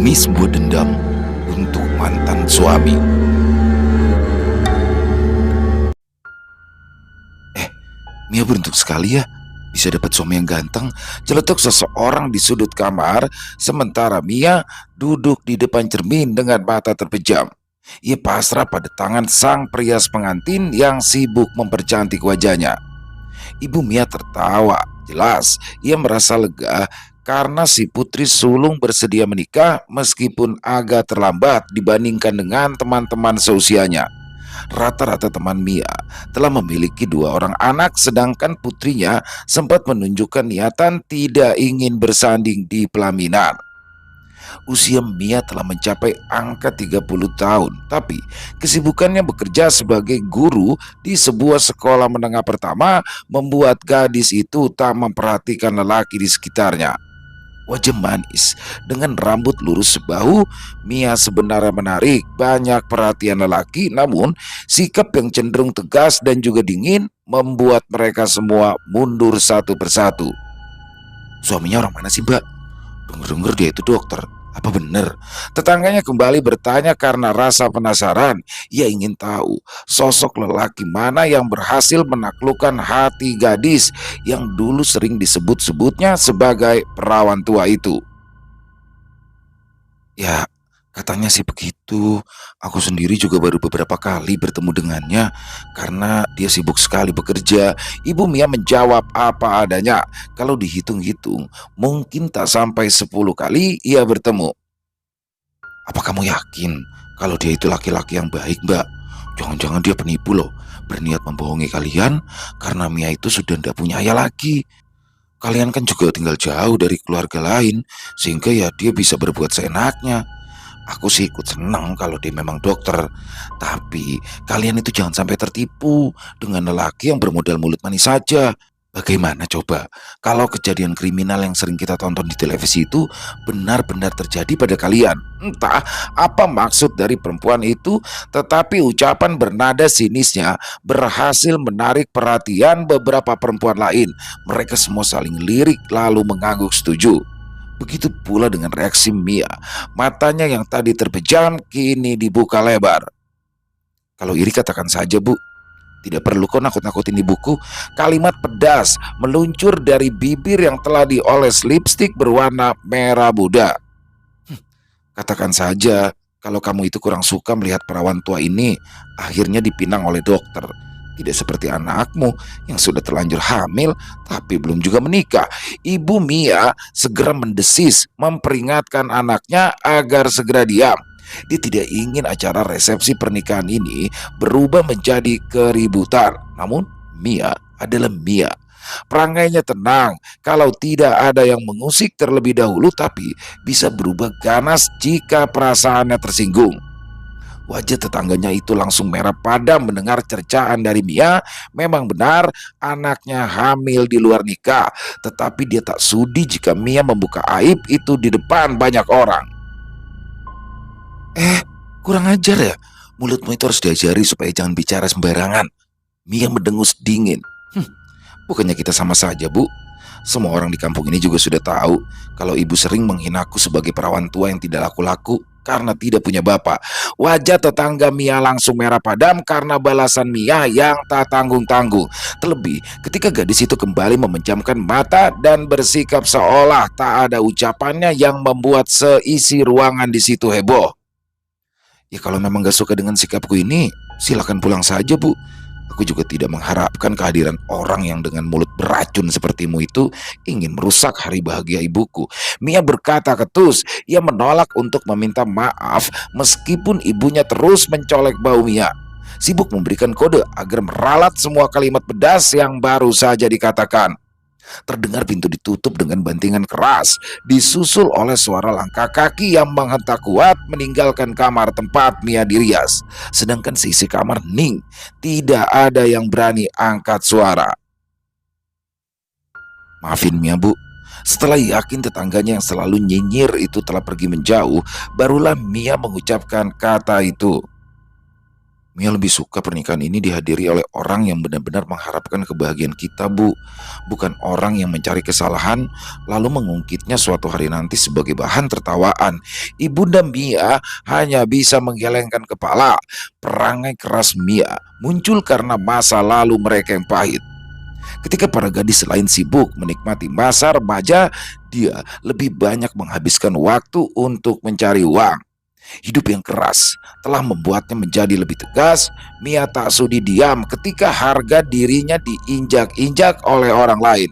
demi sebuah dendam untuk mantan suami. Mia beruntung sekali ya, bisa dapat suami yang ganteng. Celetuk seseorang di sudut kamar, sementara Mia duduk di depan cermin dengan mata terpejam. Ia pasrah pada tangan sang perias pengantin yang sibuk mempercantik wajahnya. Ibu Mia tertawa. Jelas, ia merasa lega karena si putri sulung bersedia menikah meskipun agak terlambat dibandingkan dengan teman-teman seusianya. Rata-rata teman Mia telah memiliki 2 orang anak, sedangkan putrinya sempat menunjukkan niatan tidak ingin bersanding di pelaminan. Usia Mia telah mencapai angka 30 tahun, tapi kesibukannya bekerja sebagai guru di sebuah sekolah menengah pertama membuat gadis itu tak memperhatikan lelaki di sekitarnya. Wajah manis dengan rambut lurus sebahu, Mia sebenarnya menarik banyak perhatian lelaki, namun sikap yang cenderung tegas dan juga dingin membuat mereka semua mundur satu persatu. Suaminya orang mana sih, Mbak? Dengar-dengar dia itu dokter. Apa benar? Tetangganya kembali bertanya karena rasa penasaran. Ia ingin tahu sosok lelaki mana yang berhasil menaklukkan hati gadis yang dulu sering disebut-sebutnya sebagai perawan tua itu. Ya, katanya sih begitu. Aku sendiri juga baru beberapa kali bertemu dengannya karena dia sibuk sekali bekerja. Ibu Mia menjawab apa adanya. Kalau dihitung-hitung, mungkin tak sampai 10 kali ia bertemu. Apa kamu yakin kalau dia itu laki-laki yang baik, Mbak? Jangan-jangan dia penipu loh, berniat membohongi kalian karena Mia itu sudah tidak punya ayah lagi. Kalian kan juga tinggal jauh dari keluarga lain, sehingga ya dia bisa berbuat seenaknya. Aku sih ikut senang kalau dia memang dokter. Tapi kalian itu jangan sampai tertipu dengan lelaki yang bermodal mulut manis saja. Bagaimana coba kalau kejadian kriminal yang sering kita tonton di televisi itu benar-benar terjadi pada kalian? Entah apa maksud dari perempuan itu, tetapi ucapan bernada sinisnya berhasil menarik perhatian beberapa perempuan lain. Mereka semua saling lirik lalu mengangguk setuju. Begitu pula dengan reaksi Mia. Matanya yang tadi terpejam kini dibuka lebar. Kalau iri katakan saja, Bu. Tidak perlu kau nakut-nakutin ibuku. Kalimat pedas meluncur dari bibir yang telah dioles lipstik berwarna merah muda. Katakan saja kalau kamu itu kurang suka melihat perawan tua ini akhirnya dipinang oleh dokter. Tidak seperti anakmu yang sudah terlanjur hamil tapi belum juga menikah. Ibu Mia segera mendesis memperingatkan anaknya agar segera diam. Dia tidak ingin acara resepsi pernikahan ini berubah menjadi keributan. Namun Mia adalah Mia. Perangainya tenang kalau tidak ada yang mengusik terlebih dahulu, tapi bisa berubah ganas jika perasaannya tersinggung. Wajah tetangganya itu langsung merah padam mendengar cercaan dari Mia. Memang benar anaknya hamil di luar nikah, tetapi dia tak sudi jika Mia membuka aib itu di depan banyak orang. Kurang ajar ya. Mulutmu itu harus diajari supaya jangan bicara sembarangan. Mia mendengus dingin. Bukannya kita sama saja, Bu? Semua orang di kampung ini juga sudah tahu kalau ibu sering menghinaku sebagai perawan tua yang tidak laku-laku karena tidak punya bapak. Wajah tetangga Mia langsung merah padam karena balasan Mia yang tak tanggung-tanggung. Terlebih ketika gadis itu kembali memejamkan mata dan bersikap seolah tak ada ucapannya yang membuat seisi ruangan di situ heboh. Ya kalau memang gak suka dengan sikapku ini, silakan pulang saja, Bu. Aku juga tidak mengharapkan kehadiran orang yang dengan mulut beracun sepertimu itu ingin merusak hari bahagia ibuku. Mia berkata ketus. Ia menolak untuk meminta maaf meskipun ibunya terus mencolek bau Mia. Sibuk memberikan kode agar meralat semua kalimat pedas yang baru saja dikatakan. Terdengar pintu ditutup dengan bantingan keras, disusul oleh suara langkah kaki yang menghentak kuat meninggalkan kamar tempat Mia dirias. Sedangkan sisi kamar hening, tidak ada yang berani angkat suara. Maafin Mia, Bu. Setelah yakin tetangganya yang selalu nyinyir itu telah pergi menjauh, barulah Mia mengucapkan kata itu. Mia lebih suka pernikahan ini dihadiri oleh orang yang benar-benar mengharapkan kebahagiaan kita, Bu. Bukan orang yang mencari kesalahan lalu mengungkitnya suatu hari nanti sebagai bahan tertawaan. Ibunda Mia hanya bisa menggelengkan kepala. Perangai keras Mia muncul karena masa lalu mereka yang pahit. Ketika para gadis lain sibuk menikmati masa remaja, dia lebih banyak menghabiskan waktu untuk mencari uang. Hidup yang keras telah membuatnya menjadi lebih tegas. Mia tak sudi diam ketika harga dirinya diinjak-injak oleh orang lain.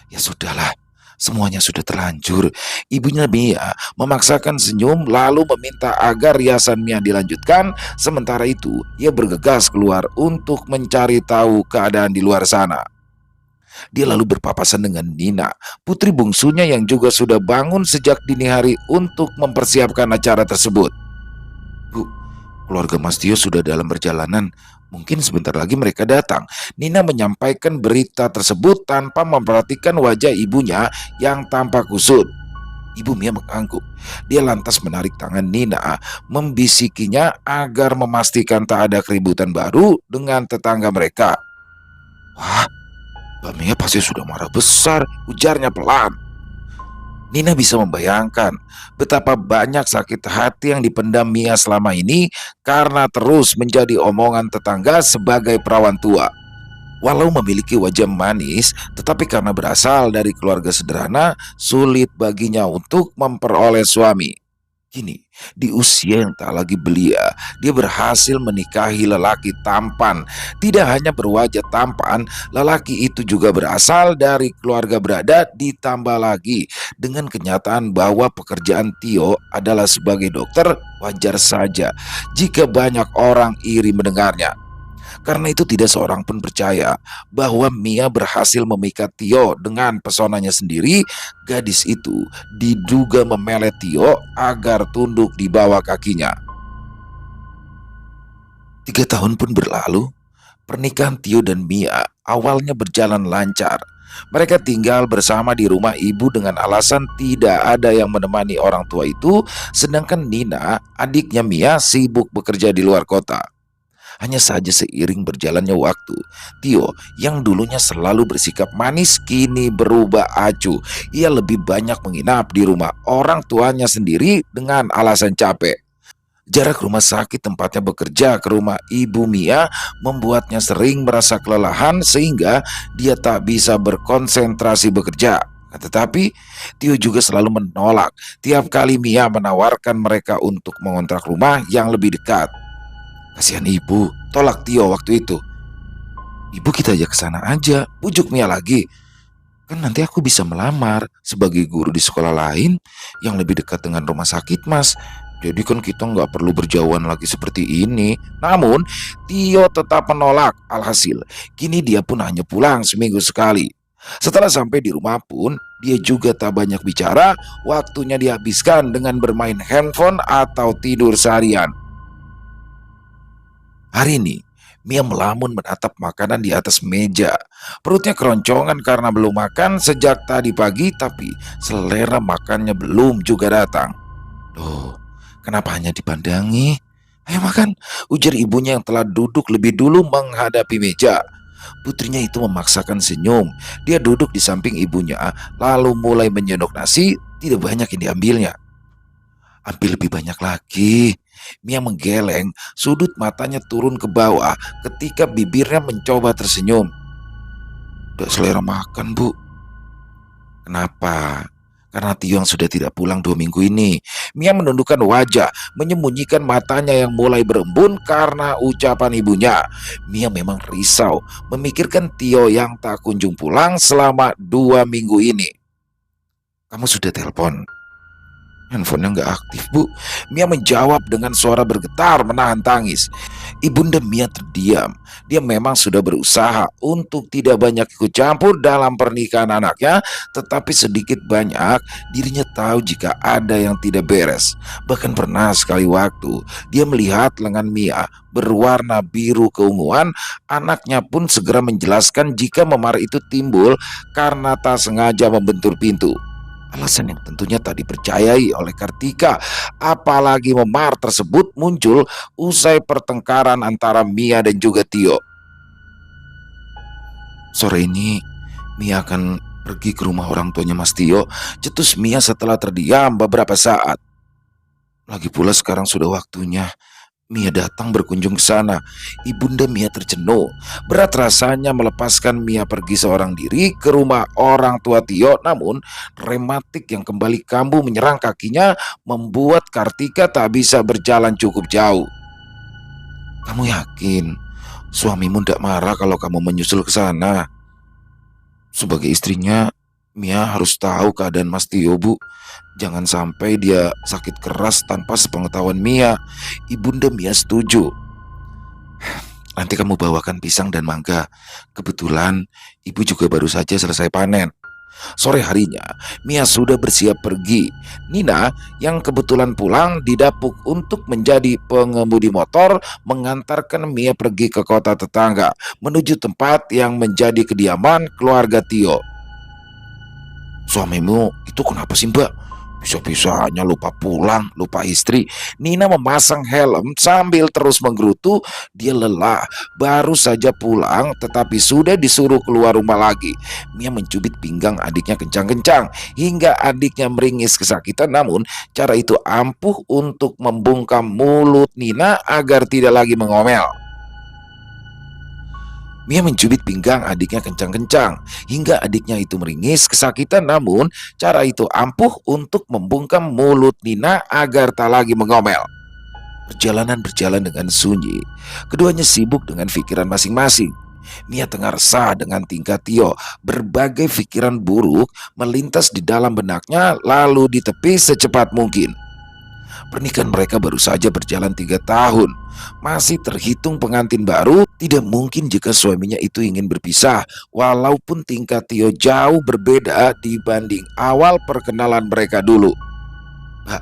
Ya sudahlah, semuanya sudah terlanjur. Ibunya Mia memaksakan senyum lalu meminta agar riasan Mia dilanjutkan. Sementara itu, ia bergegas keluar untuk mencari tahu keadaan di luar sana. Dia lalu berpapasan dengan Nina, putri bungsunya yang juga sudah bangun sejak dini hari untuk mempersiapkan acara tersebut. Bu, keluarga Mas Tio sudah dalam perjalanan. Mungkin sebentar lagi mereka datang. Nina menyampaikan berita tersebut tanpa memperhatikan wajah ibunya yang tampak kusut. Ibu Mia mengangguk. Dia lantas menarik tangan Nina, membisikinya agar memastikan tak ada keributan baru dengan tetangga mereka. Wah, Mbak Mia pasti sudah marah besar, ujarnya pelan. Nina bisa membayangkan betapa banyak sakit hati yang dipendam Mia selama ini karena terus menjadi omongan tetangga sebagai perawan tua. Walau memiliki wajah manis, tetapi karena berasal dari keluarga sederhana, sulit baginya untuk memperoleh suami. Kini, di usia yang tak lagi belia, dia berhasil menikahi lelaki tampan. Tidak hanya berwajah tampan, lelaki itu juga berasal dari keluarga berada, ditambah lagi dengan kenyataan bahwa pekerjaan Tio adalah sebagai dokter. Wajar saja jika banyak orang iri mendengarnya. Karena itu tidak seorang pun percaya bahwa Mia berhasil memikat Tio dengan pesonanya sendiri. Gadis itu diduga memelet Tio agar tunduk di bawah kakinya. 3 tahun pun berlalu. Pernikahan Tio dan Mia awalnya berjalan lancar. Mereka tinggal bersama di rumah ibu dengan alasan tidak ada yang menemani orang tua itu, sedangkan Nina, adiknya Mia, sibuk bekerja di luar kota. Hanya saja seiring berjalannya waktu, Tio yang dulunya selalu bersikap manis kini berubah acuh. Ia lebih banyak menginap di rumah orang tuanya sendiri dengan alasan capek. Jarak rumah sakit tempatnya bekerja ke rumah ibu Mia membuatnya sering merasa kelelahan sehingga dia tak bisa berkonsentrasi bekerja. Tetapi Tio juga selalu menolak tiap kali Mia menawarkan mereka untuk mengontrak rumah yang lebih dekat. Kasihan ibu, tolak Tio waktu itu. Ibu kita ajak ke sana aja, pujuk Mia lagi. Kan nanti aku bisa melamar sebagai guru di sekolah lain yang lebih dekat dengan rumah sakit, Mas. Jadi kan kita nggak perlu berjauhan lagi seperti ini. Namun, Tio tetap menolak. Alhasil, kini dia pun hanya pulang seminggu sekali. Setelah sampai di rumah pun, dia juga tak banyak bicara. Waktunya dihabiskan dengan bermain handphone atau tidur seharian. Hari ini, Mia melamun menatap makanan di atas meja. Perutnya keroncongan karena belum makan sejak tadi pagi, tapi selera makannya belum juga datang. Loh, kenapa hanya dipandangi? Ayo makan, ujar ibunya yang telah duduk lebih dulu menghadapi meja. Putrinya itu memaksakan senyum. Dia duduk di samping ibunya, lalu mulai menyendok nasi. Tidak banyak yang diambilnya. Ambil lebih banyak lagi. Mia menggeleng, sudut matanya turun ke bawah ketika bibirnya mencoba tersenyum. Udah selera makan, Bu. Kenapa? Karena Tio yang sudah tidak pulang 2 minggu ini. Mia menundukkan wajah, menyembunyikan matanya yang mulai berembun karena ucapan ibunya. Mia memang risau memikirkan Tio yang tak kunjung pulang selama 2 minggu ini. Kamu sudah telepon? Handphonenya nggak aktif, Bu. Mia menjawab dengan suara bergetar menahan tangis. Ibunda Mia terdiam. Dia memang sudah berusaha untuk tidak banyak ikut campur dalam pernikahan anaknya, tetapi sedikit banyak dirinya tahu jika ada yang tidak beres. Bahkan pernah sekali waktu dia melihat lengan Mia berwarna biru keunguan. Anaknya pun segera menjelaskan jika memar itu timbul karena tak sengaja membentur pintu. Alasan yang tentunya tak dipercayai oleh Kartika, apalagi memar tersebut muncul usai pertengkaran antara Mia dan juga Tio. Sore ini Mia akan pergi ke rumah orang tuanya Mas Tio, cetus Mia setelah terdiam beberapa saat. Lagi pula sekarang sudah waktunya Mia datang berkunjung ke sana. Ibunda Mia tercenung. Berat rasanya melepaskan Mia pergi seorang diri ke rumah orang tua Tio. Namun rematik yang kembali kambuh menyerang kakinya membuat Kartika tak bisa berjalan cukup jauh. Kamu yakin suamimu tidak marah kalau kamu menyusul ke sana? Sebagai istrinya, Mia harus tahu keadaan Mas Tio, Bu. Jangan sampai dia sakit keras tanpa sepengetahuan Mia. Ibunda Mia setuju. Nanti kamu bawakan pisang dan mangga. Kebetulan ibu juga baru saja selesai panen. Sore harinya, Mia sudah bersiap pergi. Nina yang kebetulan pulang didapuk untuk menjadi pengemudi motor mengantarkan Mia pergi ke kota tetangga menuju tempat yang menjadi kediaman keluarga Tio. Suamimu itu kenapa sih, Mbak? Bisa-bisanya lupa pulang, lupa istri. Nina memasang helm sambil terus menggerutu. Dia lelah, baru saja pulang tetapi sudah disuruh keluar rumah lagi. Mia mencubit pinggang adiknya kencang-kencang hingga adiknya meringis kesakitan. Namun cara itu ampuh untuk membungkam mulut Nina agar tidak lagi mengomel. Mia mencubit pinggang adiknya kencang-kencang hingga adiknya itu meringis kesakitan, namun cara itu ampuh untuk membungkam mulut Nina agar tak lagi mengomel. Perjalanan berjalan dengan sunyi. Keduanya sibuk dengan pikiran masing-masing. Mia tengah resah dengan tingkah Tio. Berbagai pikiran buruk melintas di dalam benaknya lalu ditepis secepat mungkin. Pernikahan mereka baru saja berjalan 3 tahun. Masih terhitung pengantin baru, tidak mungkin jika suaminya itu ingin berpisah. Walaupun tingkah Tio jauh berbeda dibanding awal perkenalan mereka dulu. Mbak,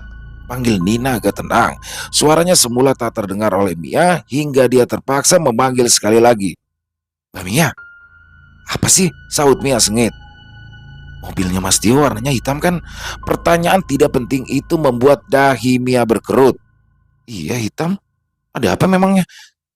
panggil Nina agak tenang. Suaranya semula tak terdengar oleh Mia hingga dia terpaksa memanggil sekali lagi. Mbak Mia, apa sih? Saut Mia sengit. Mobilnya Mas Tio warnanya hitam kan? Pertanyaan tidak penting itu membuat dahi Mia berkerut. Iya hitam. Ada apa memangnya?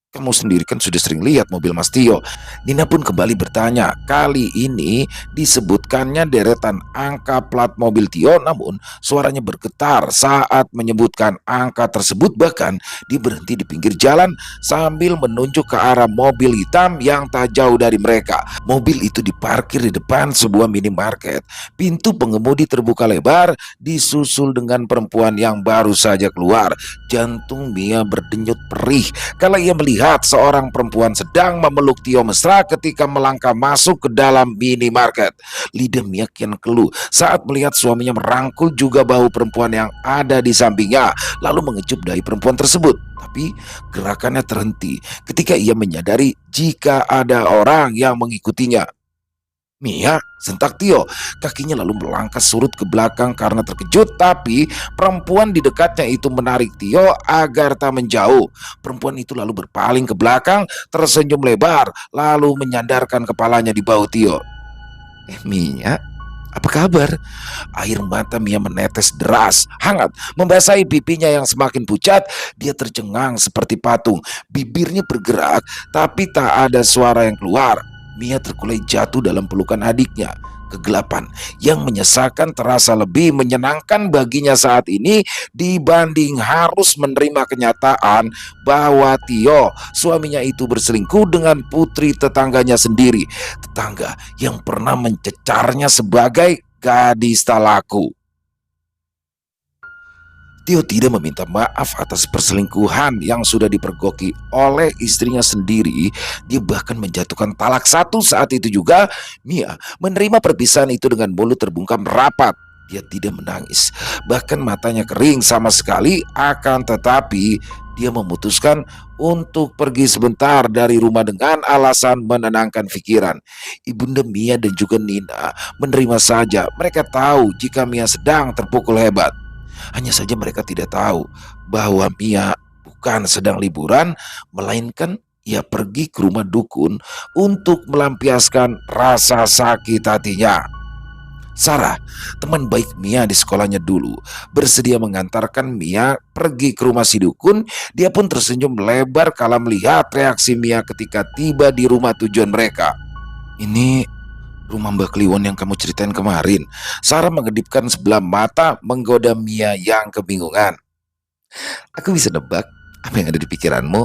Kamu sendiri kan sudah sering lihat mobil Mas Tio. Nina pun kembali bertanya. Kali ini disebutkannya deretan angka plat mobil Tio, namun suaranya bergetar saat menyebutkan angka tersebut. Bahkan dia berhenti di pinggir jalan sambil menunjuk ke arah mobil hitam yang tak jauh dari mereka. Mobil itu diparkir di depan sebuah minimarket. Pintu pengemudi terbuka lebar, disusul dengan perempuan yang baru saja keluar. Jantung Mia berdenyut perih kalau ia melihat seorang perempuan sedang memeluk Tio mesra ketika melangkah masuk ke dalam minimarket. Lidah Mia kian keluh saat melihat suaminya merangkul juga bahu perempuan yang ada di sampingnya, lalu mengecup dahi perempuan tersebut. Tapi gerakannya terhenti ketika ia menyadari jika ada orang yang mengikutinya. Mia, sentak Tio. Kakinya lalu melangkah surut ke belakang karena terkejut, tapi perempuan di dekatnya itu menarik Tio agar tak menjauh. Perempuan itu lalu berpaling ke belakang, tersenyum lebar, lalu menyandarkan kepalanya di bahu Tio. Mia, apa kabar? Air mata Mia menetes deras, hangat, membasahi pipinya yang semakin pucat. Dia tercengang seperti patung. Bibirnya bergerak, tapi tak ada suara yang keluar. Mia terkulai jatuh dalam pelukan adiknya. Kegelapan yang menyesakan terasa lebih menyenangkan baginya saat ini dibanding harus menerima kenyataan bahwa Tio, suaminya itu berselingkuh dengan putri tetangganya sendiri. Tetangga yang pernah mencecarnya sebagai gadis tak laku. Tio tidak meminta maaf atas perselingkuhan yang sudah dipergoki oleh istrinya sendiri. Dia bahkan menjatuhkan talak satu saat itu juga. Mia menerima perpisahan itu dengan mulut terbungkam rapat. Dia tidak menangis, bahkan matanya kering sama sekali. Akan tetapi dia memutuskan untuk pergi sebentar dari rumah dengan alasan menenangkan pikiran. Ibunda Mia dan juga Nina menerima saja. Mereka tahu jika Mia sedang terpukul hebat. Hanya saja mereka tidak tahu bahwa Mia bukan sedang liburan, melainkan ia pergi ke rumah dukun untuk melampiaskan rasa sakit hatinya. Sarah, teman baik Mia di sekolahnya dulu, bersedia mengantarkan Mia pergi ke rumah si dukun. Dia pun tersenyum lebar kala melihat reaksi Mia ketika tiba di rumah tujuan mereka. Ini rumah Mbak Kliwon yang kamu ceritain kemarin. Sarah mengedipkan sebelah mata menggoda Mia yang kebingungan. Aku bisa nebak apa yang ada di pikiranmu.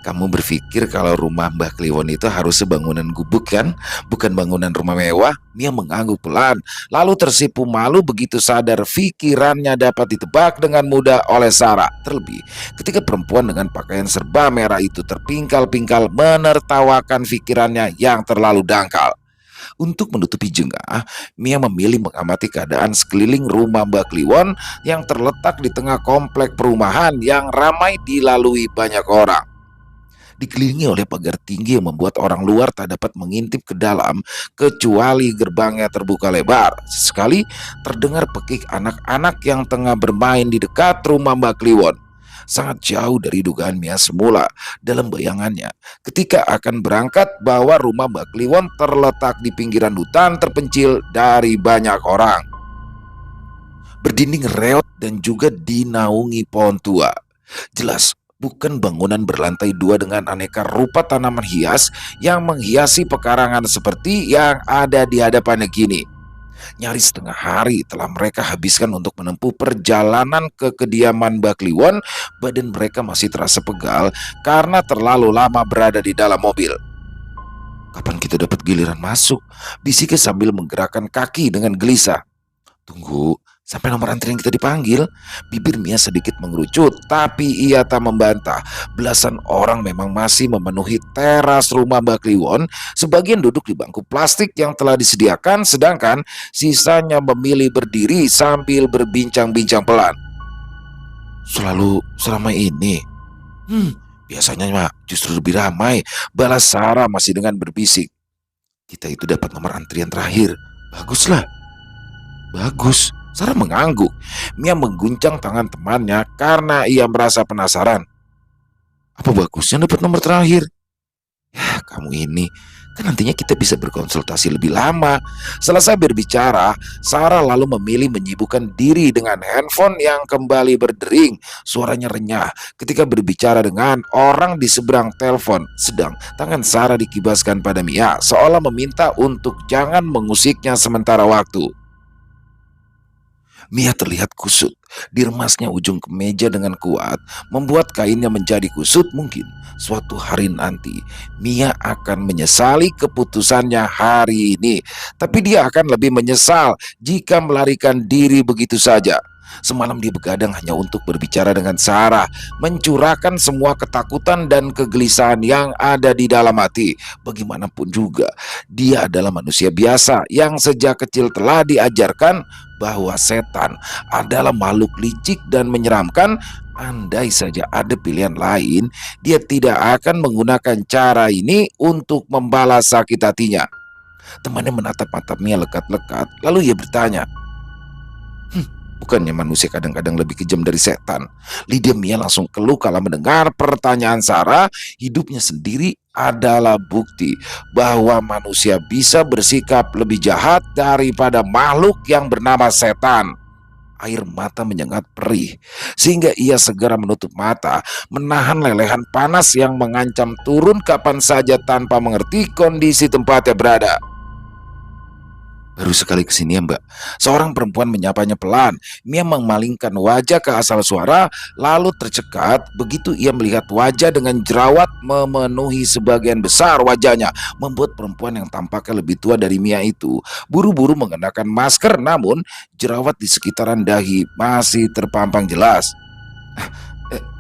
Kamu berpikir kalau rumah Mbah Kliwon itu harus sebangunan gubuk kan? Bukan bangunan rumah mewah. Mia mengangguk pelan, lalu tersipu malu begitu sadar pikirannya dapat ditebak dengan mudah oleh Sarah. Terlebih ketika perempuan dengan pakaian serba merah itu terpingkal-pingkal menertawakan pikirannya yang terlalu dangkal. Untuk menutupi jengah, Mia memilih mengamati keadaan sekeliling rumah Mbak Kliwon yang terletak di tengah komplek perumahan yang ramai dilalui banyak orang. Dikelilingi oleh pagar tinggi yang membuat orang luar tak dapat mengintip ke dalam kecuali gerbangnya terbuka lebar. Sesekali terdengar pekik anak-anak yang tengah bermain di dekat rumah Mbak Kliwon. Sangat jauh dari dugaan Mia semula dalam bayangannya ketika akan berangkat bahwa rumah Mbak Kliwon terletak di pinggiran hutan terpencil dari banyak orang. Berdinding reot dan juga dinaungi pohon tua. Jelas bukan bangunan berlantai dua dengan aneka rupa tanaman hias yang menghiasi pekarangan seperti yang ada di hadapannya kini. Nyaris setengah hari telah mereka habiskan untuk menempuh perjalanan ke kediaman Mbak Kliwon. Badan mereka masih terasa pegal karena terlalu lama berada di dalam mobil. Kapan kita dapat giliran masuk? Bisiknya sambil menggerakkan kaki dengan gelisah. Tunggu sampai nomor antrian kita dipanggil. Bibir Mia sedikit mengerucut, tapi ia tak membantah. Belasan orang memang masih memenuhi teras rumah Mbak Kliwon. Sebagian duduk di bangku plastik yang telah disediakan, sedangkan sisanya memilih berdiri sambil berbincang-bincang pelan. Selalu selama ini, biasanya mah justru lebih ramai, balas Sarah masih dengan berbisik. Kita itu dapat nomor antrian terakhir. Baguslah. Bagus. Sarah mengangguk. Mia mengguncang tangan temannya karena ia merasa penasaran. Apa bagusnya dapat nomor terakhir? Ya, kamu ini kan nantinya kita bisa berkonsultasi lebih lama. Selesai berbicara, Sarah lalu memilih menyibukkan diri dengan handphone yang kembali berdering. Suaranya renyah ketika berbicara dengan orang di seberang telepon. Sedang tangan Sarah dikibaskan pada Mia seolah meminta untuk jangan mengusiknya sementara waktu. Mia terlihat kusut. Diremasnya ujung kemeja dengan kuat membuat kainnya menjadi kusut. Mungkin suatu hari nanti Mia akan menyesali keputusannya hari ini. Tapi dia akan lebih menyesal jika melarikan diri begitu saja. Semalam dia begadang hanya untuk berbicara dengan Sarah, mencurahkan semua ketakutan dan kegelisahan yang ada di dalam hati. Bagaimanapun juga, dia adalah manusia biasa yang sejak kecil telah diajarkan bahwa setan adalah makhluk licik dan menyeramkan. Andai saja ada pilihan lain, dia tidak akan menggunakan cara ini untuk membalas sakit hatinya. Temannya menatap mata Mia lekat-lekat, lalu ia bertanya, bukannya manusia kadang-kadang lebih kejam dari setan? Lidah Mia langsung keluh kala mendengar pertanyaan Sarah. Hidupnya sendiri adalah bukti bahwa manusia bisa bersikap lebih jahat daripada makhluk yang bernama setan. Air mata menyengat perih, sehingga ia segera menutup mata, menahan lelehan panas yang mengancam turun kapan saja tanpa mengerti kondisi tempatnya berada. Baru sekali kesini ya mbak. Seorang perempuan menyapanya pelan. Mia memalingkan wajah ke asal suara, lalu tercekat begitu ia melihat wajah dengan jerawat memenuhi sebagian besar wajahnya, membuat perempuan yang tampaknya lebih tua dari Mia itu buru-buru mengenakan masker, namun jerawat di sekitaran dahi masih terpampang jelas.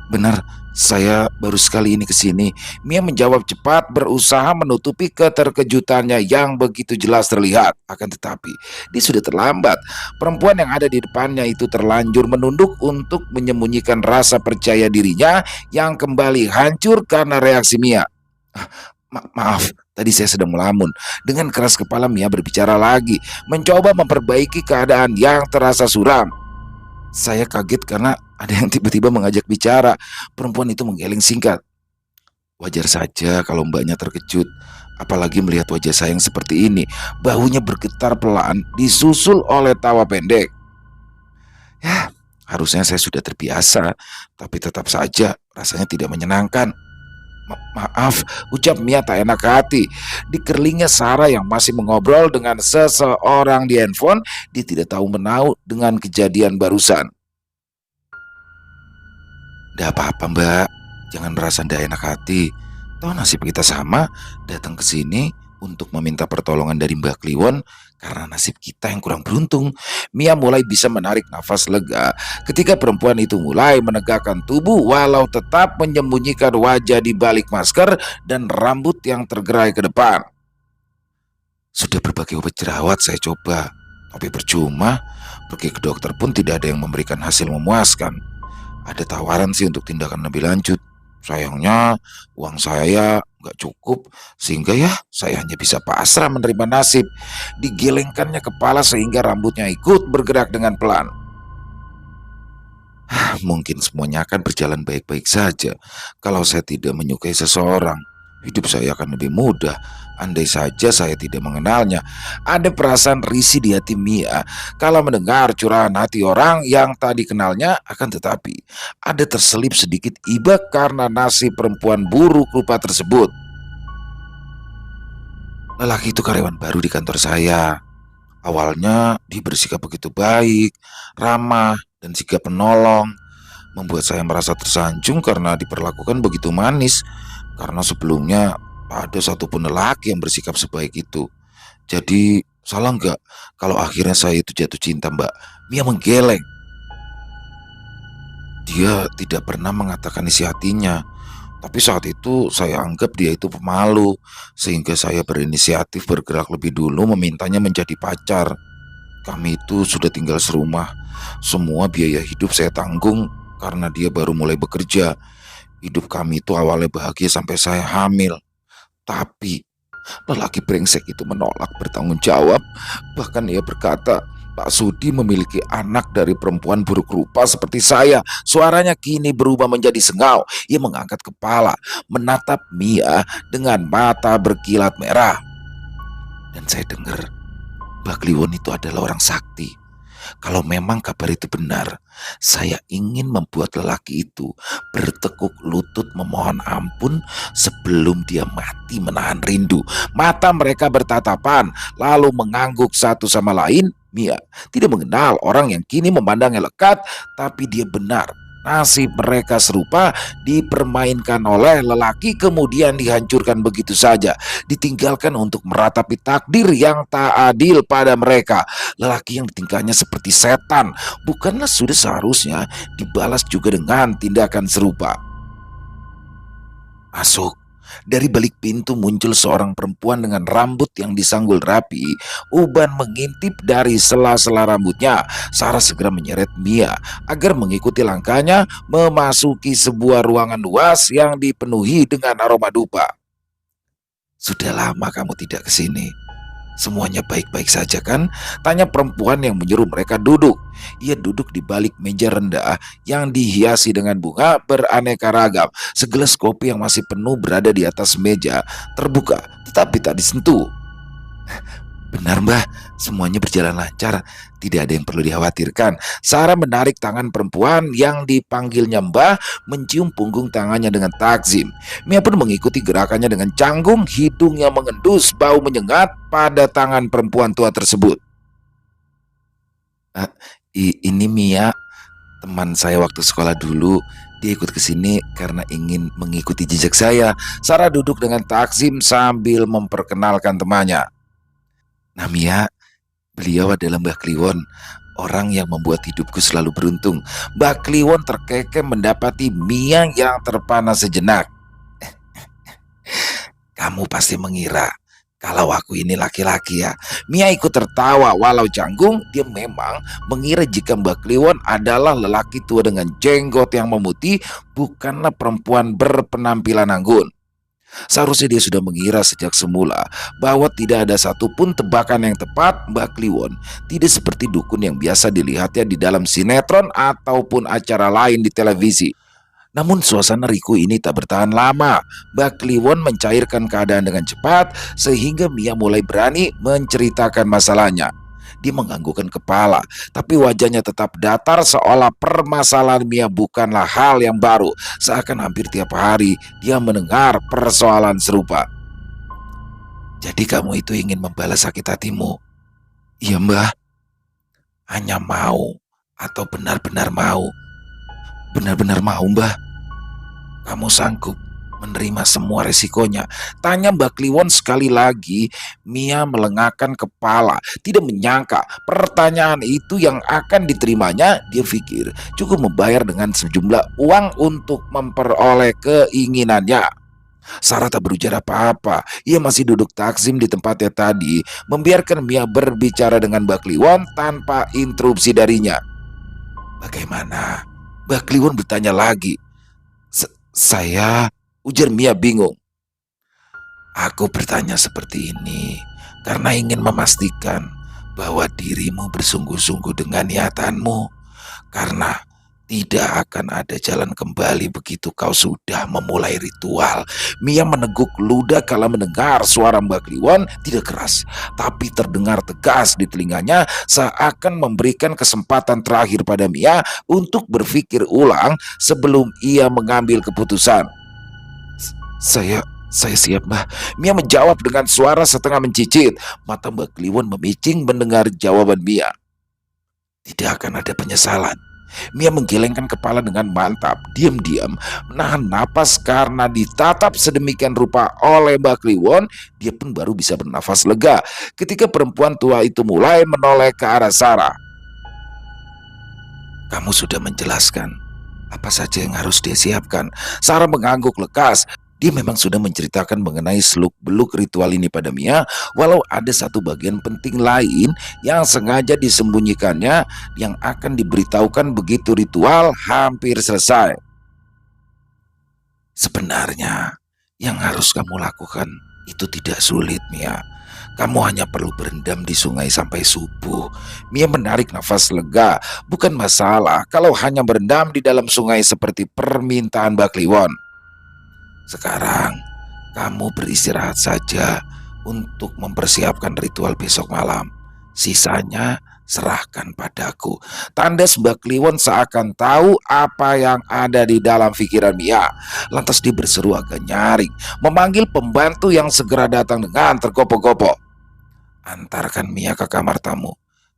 Benar, saya baru sekali ini ke sini. Mia menjawab cepat, berusaha menutupi keterkejutannya yang begitu jelas terlihat. Akan tetapi, dia sudah terlambat. Perempuan yang ada di depannya itu terlanjur menunduk untuk menyembunyikan rasa percaya dirinya yang kembali hancur karena reaksi Mia. Maaf, tadi saya sedang melamun. Dengan keras kepala Mia berbicara lagi, mencoba memperbaiki keadaan yang terasa suram. Saya kaget karena ada yang tiba-tiba mengajak bicara. Perempuan itu menggeleng singkat. Wajar saja kalau mbaknya terkejut. Apalagi melihat wajah saya yang seperti ini, bahunya bergetar pelan, disusul oleh tawa pendek. Ya, harusnya saya sudah terbiasa, tapi tetap saja rasanya tidak menyenangkan. Maaf, ucap Mia tak enak hati. Di kerlingnya Sarah yang masih mengobrol dengan seseorang di handphone, dia tidak tahu menahu dengan kejadian barusan. Tidak apa-apa mbak, jangan merasa tidak enak hati. Tahu nasib kita sama, datang ke sini untuk meminta pertolongan dari Mbak Kliwon karena nasib kita yang kurang beruntung. Mia mulai bisa menarik nafas lega ketika perempuan itu mulai menegakkan tubuh walau tetap menyembunyikan wajah di balik masker dan rambut yang tergerai ke depan. Sudah berbagai obat jerawat saya coba, tapi percuma. Pergi ke dokter pun tidak ada yang memberikan hasil memuaskan. Ada tawaran sih untuk tindakan lebih lanjut. Sayangnya uang saya nggak cukup sehingga ya saya hanya bisa pasrah menerima nasib. Digelengkannya kepala sehingga rambutnya ikut bergerak dengan pelan. Mungkin semuanya akan berjalan baik-baik saja kalau saya tidak menyukai seseorang. Hidup saya akan lebih mudah andai saja saya tidak mengenalnya. Ada perasaan risih di hati Mia kalau mendengar curahan hati orang yang tak dikenalnya, akan tetapi ada terselip sedikit iba karena nasib perempuan buruk rupa tersebut. Lelaki itu karyawan baru di kantor saya. Awalnya dia bersikap begitu baik, ramah, dan sigap menolong, membuat saya merasa tersanjung karena diperlakukan begitu manis. Karena sebelumnya tak ada satupun lelaki yang bersikap sebaik itu. Jadi salah nggak kalau akhirnya saya itu jatuh cinta mbak? Mia menggeleng. Dia tidak pernah mengatakan isi hatinya. Tapi saat itu saya anggap dia itu pemalu, sehingga saya berinisiatif bergerak lebih dulu memintanya menjadi pacar. Kami itu sudah tinggal serumah. Semua biaya hidup saya tanggung karena dia baru mulai bekerja. Hidup kami itu awalnya bahagia sampai saya hamil. Tapi lelaki brengsek itu menolak bertanggung jawab. Bahkan ia berkata, Pak Sudi memiliki anak dari perempuan buruk rupa seperti saya. Suaranya kini berubah menjadi sengau. Ia mengangkat kepala, menatap Mia dengan mata berkilat merah. Dan saya dengar, Mbak Kliwon itu adalah orang sakti. Kalau memang kabar itu benar, saya ingin membuat lelaki itu bertekuk lutut memohon ampun sebelum dia mati menahan rindu. Mata mereka bertatapan, lalu mengangguk satu sama lain. Mia tidak mengenal orang yang kini memandangnya lekat, tapi dia benar. Nasib mereka serupa, dipermainkan oleh lelaki kemudian dihancurkan begitu saja, ditinggalkan untuk meratapi takdir yang tak adil pada mereka. Lelaki yang tingkahnya seperti setan bukanlah sudah seharusnya dibalas juga dengan tindakan serupa. Masuk. Dari balik pintu muncul seorang perempuan dengan rambut yang disanggul rapi. Uban mengintip dari sela-sela rambutnya. Sarah segera menyeret Mia agar mengikuti langkahnya memasuki sebuah ruangan luas yang dipenuhi dengan aroma dupa. Sudah lama kamu tidak ke sini. Semuanya baik-baik saja kan? Tanya perempuan yang menyuruh mereka duduk. Ia duduk di balik meja rendah yang dihiasi dengan bunga beraneka ragam. Segelas kopi yang masih penuh berada di atas meja, terbuka tetapi tak disentuh. Benar mbah, semuanya berjalan lancar, tidak ada yang perlu dikhawatirkan. Sarah menarik tangan perempuan yang dipanggilnya mbah, mencium punggung tangannya dengan takzim. Mia pun mengikuti gerakannya dengan canggung, hidungnya mengendus, bau menyengat pada tangan perempuan tua tersebut. "Ah, ini Mia, teman saya waktu sekolah dulu. Dia ikut ke sini karena ingin mengikuti jejak saya." Sarah duduk dengan takzim sambil memperkenalkan temannya. "Nah Mia, beliau adalah Mbah Kliwon, orang yang membuat hidupku selalu beruntung." Mbah Kliwon terkekeh mendapati Mia yang terpana sejenak. "Kamu pasti mengira kalau aku ini laki-laki ya?" Mia ikut tertawa walau canggung. Dia memang mengira jika Mbah Kliwon adalah lelaki tua dengan jenggot yang memutih, bukanlah perempuan berpenampilan anggun. Seharusnya dia sudah mengira sejak semula bahwa tidak ada satupun tebakan yang tepat. Mbak Kliwon tidak seperti dukun yang biasa dilihatnya di dalam sinetron ataupun acara lain di televisi. Namun suasana riku ini tak bertahan lama. Mbak Kliwon mencairkan keadaan dengan cepat sehingga Mia mulai berani menceritakan masalahnya. Dia menganggukkan kepala, tapi wajahnya tetap datar seolah permasalahan Mia bukanlah hal yang baru. Seakan hampir tiap hari dia mendengar persoalan serupa. Jadi kamu itu ingin membalas sakit hatimu? Iya mbah. Hanya mau atau benar-benar mau? Benar-benar mau mbah. Kamu sanggup menerima semua resikonya? Tanya Mbak Kliwon sekali lagi. Mia melengakkan kepala, tidak menyangka pertanyaan itu yang akan diterimanya. Dia pikir cukup membayar dengan sejumlah uang untuk memperoleh keinginannya. Sarah tak berujar apa-apa. Ia masih duduk takzim di tempatnya tadi, membiarkan Mia berbicara dengan Mbak Kliwon tanpa interupsi darinya. Bagaimana? Mbak Kliwon bertanya lagi. Saya, ujar Mia bingung. Aku bertanya seperti ini karena ingin memastikan bahwa dirimu bersungguh-sungguh dengan niatanmu. Karena tidak akan ada jalan kembali begitu kau sudah memulai ritual. Mia meneguk ludah kala mendengar suara Mbak Kliwon tidak keras, tapi terdengar tegas di telinganya seakan memberikan kesempatan terakhir pada Mia untuk berpikir ulang sebelum ia mengambil keputusan. Saya siap, Mbah. Mia menjawab dengan suara setengah mencicit. Mata Mbak Kliwon memicing mendengar jawaban Mia. Tidak akan ada penyesalan. Mia menggelengkan kepala dengan mantap, diam-diam menahan napas karena ditatap sedemikian rupa oleh Mbak Kliwon. Dia pun baru bisa bernafas lega ketika perempuan tua itu mulai menoleh ke arah Sarah. Kamu sudah menjelaskan apa saja yang harus dia siapkan. Sarah mengangguk lekas. Dia memang sudah menceritakan mengenai seluk-beluk ritual ini pada Mia, walau ada satu bagian penting lain yang sengaja disembunyikannya yang akan diberitahukan begitu ritual hampir selesai. Sebenarnya, yang harus kamu lakukan itu tidak sulit, Mia. Kamu hanya perlu berendam di sungai sampai subuh. Mia menarik nafas lega. Bukan masalah kalau hanya berendam di dalam sungai seperti permintaan Mbak Kliwon. Sekarang, kamu beristirahat saja untuk mempersiapkan ritual besok malam. Sisanya serahkan padaku. Tandas Mbak Kliwon seakan tahu apa yang ada di dalam pikiran Mia. Lantas dia berseru agak nyaring, memanggil pembantu yang segera datang dengan tergopoh-gopoh. Antarkan Mia ke kamar tamu.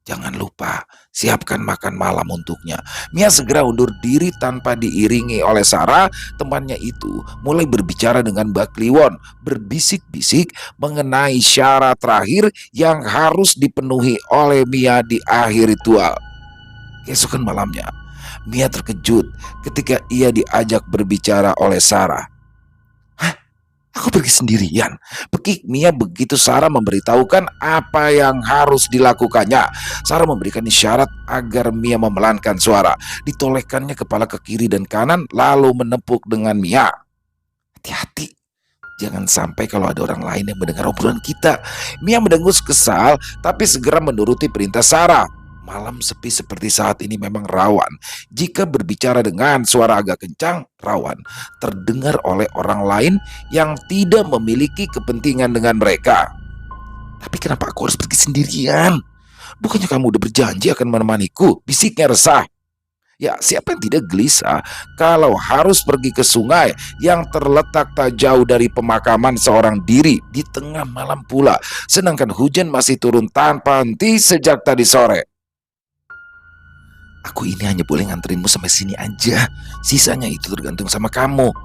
Jangan lupa, siapkan makan malam untuknya. Mia segera undur diri tanpa diiringi oleh Sarah. Temannya itu mulai berbicara dengan Mbak Kliwon, berbisik-bisik mengenai syarat terakhir yang harus dipenuhi oleh Mia di akhir ritual. Keesokan malamnya, Mia terkejut ketika ia diajak berbicara oleh Sarah. Aku pergi sendirian. Pekik Mia begitu Sarah memberitahukan apa yang harus dilakukannya. Sarah memberikan isyarat agar Mia memelankan suara. Ditolehkannya kepala ke kiri dan kanan lalu menepuk dengan Mia. Hati-hati. Jangan sampai kalau ada orang lain yang mendengar obrolan kita. Mia mendengus kesal tapi segera menuruti perintah Sarah. Malam sepi seperti saat ini memang rawan. Jika berbicara dengan suara agak kencang, rawan terdengar oleh orang lain yang tidak memiliki kepentingan dengan mereka. Tapi kenapa aku harus pergi sendirian? Bukannya kamu udah berjanji akan menemaniku? Bisiknya resah. Ya, siapa yang tidak gelisah kalau harus pergi ke sungai yang terletak tak jauh dari pemakaman seorang diri di tengah malam pula, sedangkan hujan masih turun tanpa henti sejak tadi sore. Aku ini hanya boleh nganterinmu sampai sini aja. Sisanya itu tergantung sama kamu.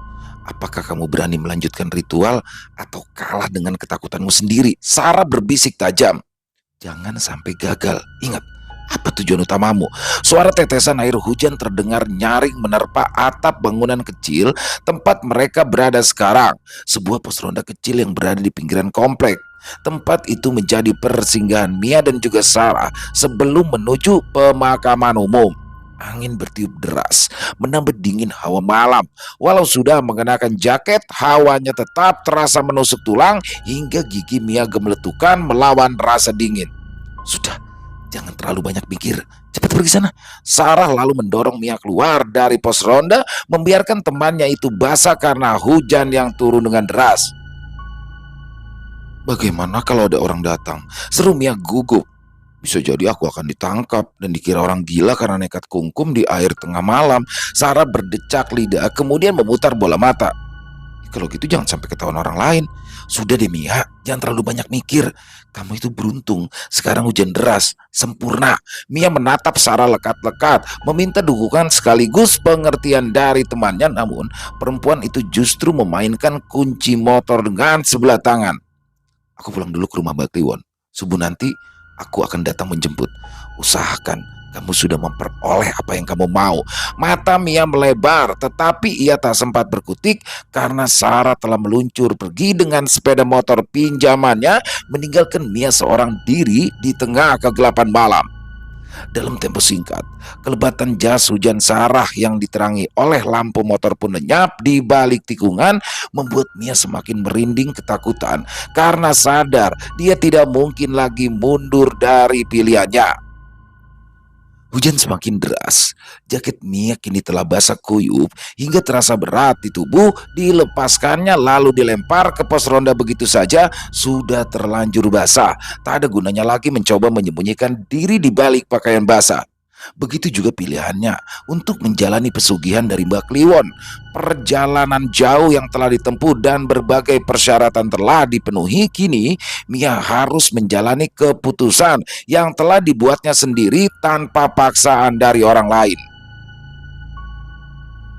Apakah kamu berani melanjutkan ritual atau kalah dengan ketakutanmu sendiri? Sarah berbisik tajam. Jangan sampai gagal. Ingat, apa tujuan utamamu? Suara tetesan air hujan terdengar nyaring menerpa atap bangunan kecil tempat mereka berada sekarang. Sebuah pos ronda kecil yang berada di pinggiran komplek. Tempat itu menjadi persinggahan Mia dan juga Sarah sebelum menuju pemakaman umum. Angin bertiup deras, menambah dingin hawa malam. Walau sudah mengenakan jaket, hawanya tetap terasa menusuk tulang hingga gigi Mia gemeletukan melawan rasa dingin. Sudah, jangan terlalu banyak pikir. Cepat pergi sana. Sarah lalu mendorong Mia keluar dari pos ronda, membiarkan temannya itu basah karena hujan yang turun dengan deras. Bagaimana kalau ada orang datang? Seru Mia gugup. Bisa jadi aku akan ditangkap dan dikira orang gila karena nekat kungkum di air tengah malam. Sarah berdecak lidah, kemudian memutar bola mata. Kalau gitu jangan sampai ketahuan orang lain. Sudah deh Mia, jangan terlalu banyak mikir. Kamu itu beruntung, sekarang hujan deras, sempurna. Mia menatap Sarah lekat-lekat, meminta dukungan sekaligus pengertian dari temannya. Namun perempuan itu justru memainkan kunci motor dengan sebelah tangan. Aku pulang dulu ke rumah Mbak Kliwon. Subuh nanti aku akan datang menjemput. Usahakan kamu sudah memperoleh apa yang kamu mau. Mata Mia melebar, tetapi ia tak sempat berkutik karena Sarah telah meluncur pergi dengan sepeda motor pinjamannya, meninggalkan Mia seorang diri di tengah kegelapan malam. Dalam tempo singkat, kelebatan jas hujan Sarah yang diterangi oleh lampu motor pun lenyap di balik tikungan, membuat Mia semakin merinding ketakutan karena sadar dia tidak mungkin lagi mundur dari pilihannya. Hujan semakin deras, jaket Mia kini telah basah kuyup hingga terasa berat di tubuh. Dilepaskannya lalu dilempar ke pos ronda begitu saja sudah terlanjur basah. Tak ada gunanya lagi mencoba menyembunyikan diri di balik pakaian basah. Begitu juga pilihannya untuk menjalani pesugihan dari Mbak Kliwon. Perjalanan jauh yang telah ditempuh dan berbagai persyaratan telah dipenuhi, kini Mia harus menjalani keputusan yang telah dibuatnya sendiri tanpa paksaan dari orang lain.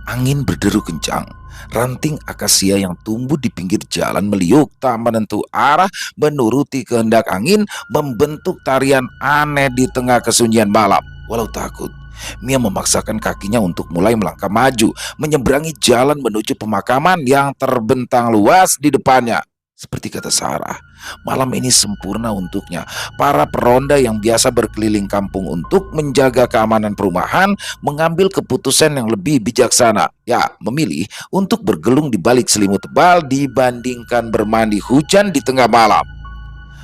Angin berderu kencang. Ranting akasia yang tumbuh di pinggir jalan meliuk tak menentu arah, menuruti kehendak angin, membentuk tarian aneh di tengah kesunyian malam. Walau takut, Mia memaksakan kakinya untuk mulai melangkah maju, menyeberangi jalan menuju pemakaman yang terbentang luas di depannya. Seperti kata Sarah, malam ini sempurna untuknya. Para peronda yang biasa berkeliling kampung untuk menjaga keamanan perumahan mengambil keputusan yang lebih bijaksana. Ya, memilih untuk bergelung di balik selimut tebal dibandingkan bermandi hujan di tengah malam.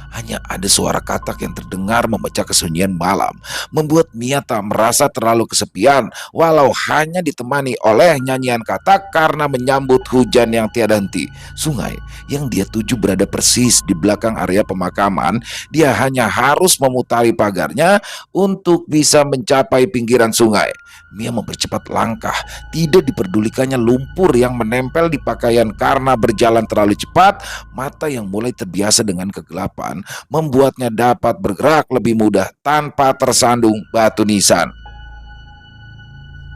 Hanya ada suara katak yang terdengar memecah kesunyian malam, membuat Mia tak merasa terlalu kesepian, walau hanya ditemani oleh nyanyian katak karena menyambut hujan yang tiada henti. Sungai yang dia tuju berada persis di belakang area pemakaman. Dia hanya harus memutari pagarnya untuk bisa mencapai pinggiran sungai. Mia mempercepat langkah, tidak diperdulikannya lumpur yang menempel di pakaian karena berjalan terlalu cepat. Mata yang mulai terbiasa dengan kegelapan membuatnya dapat bergerak lebih mudah tanpa tersandung batu nisan.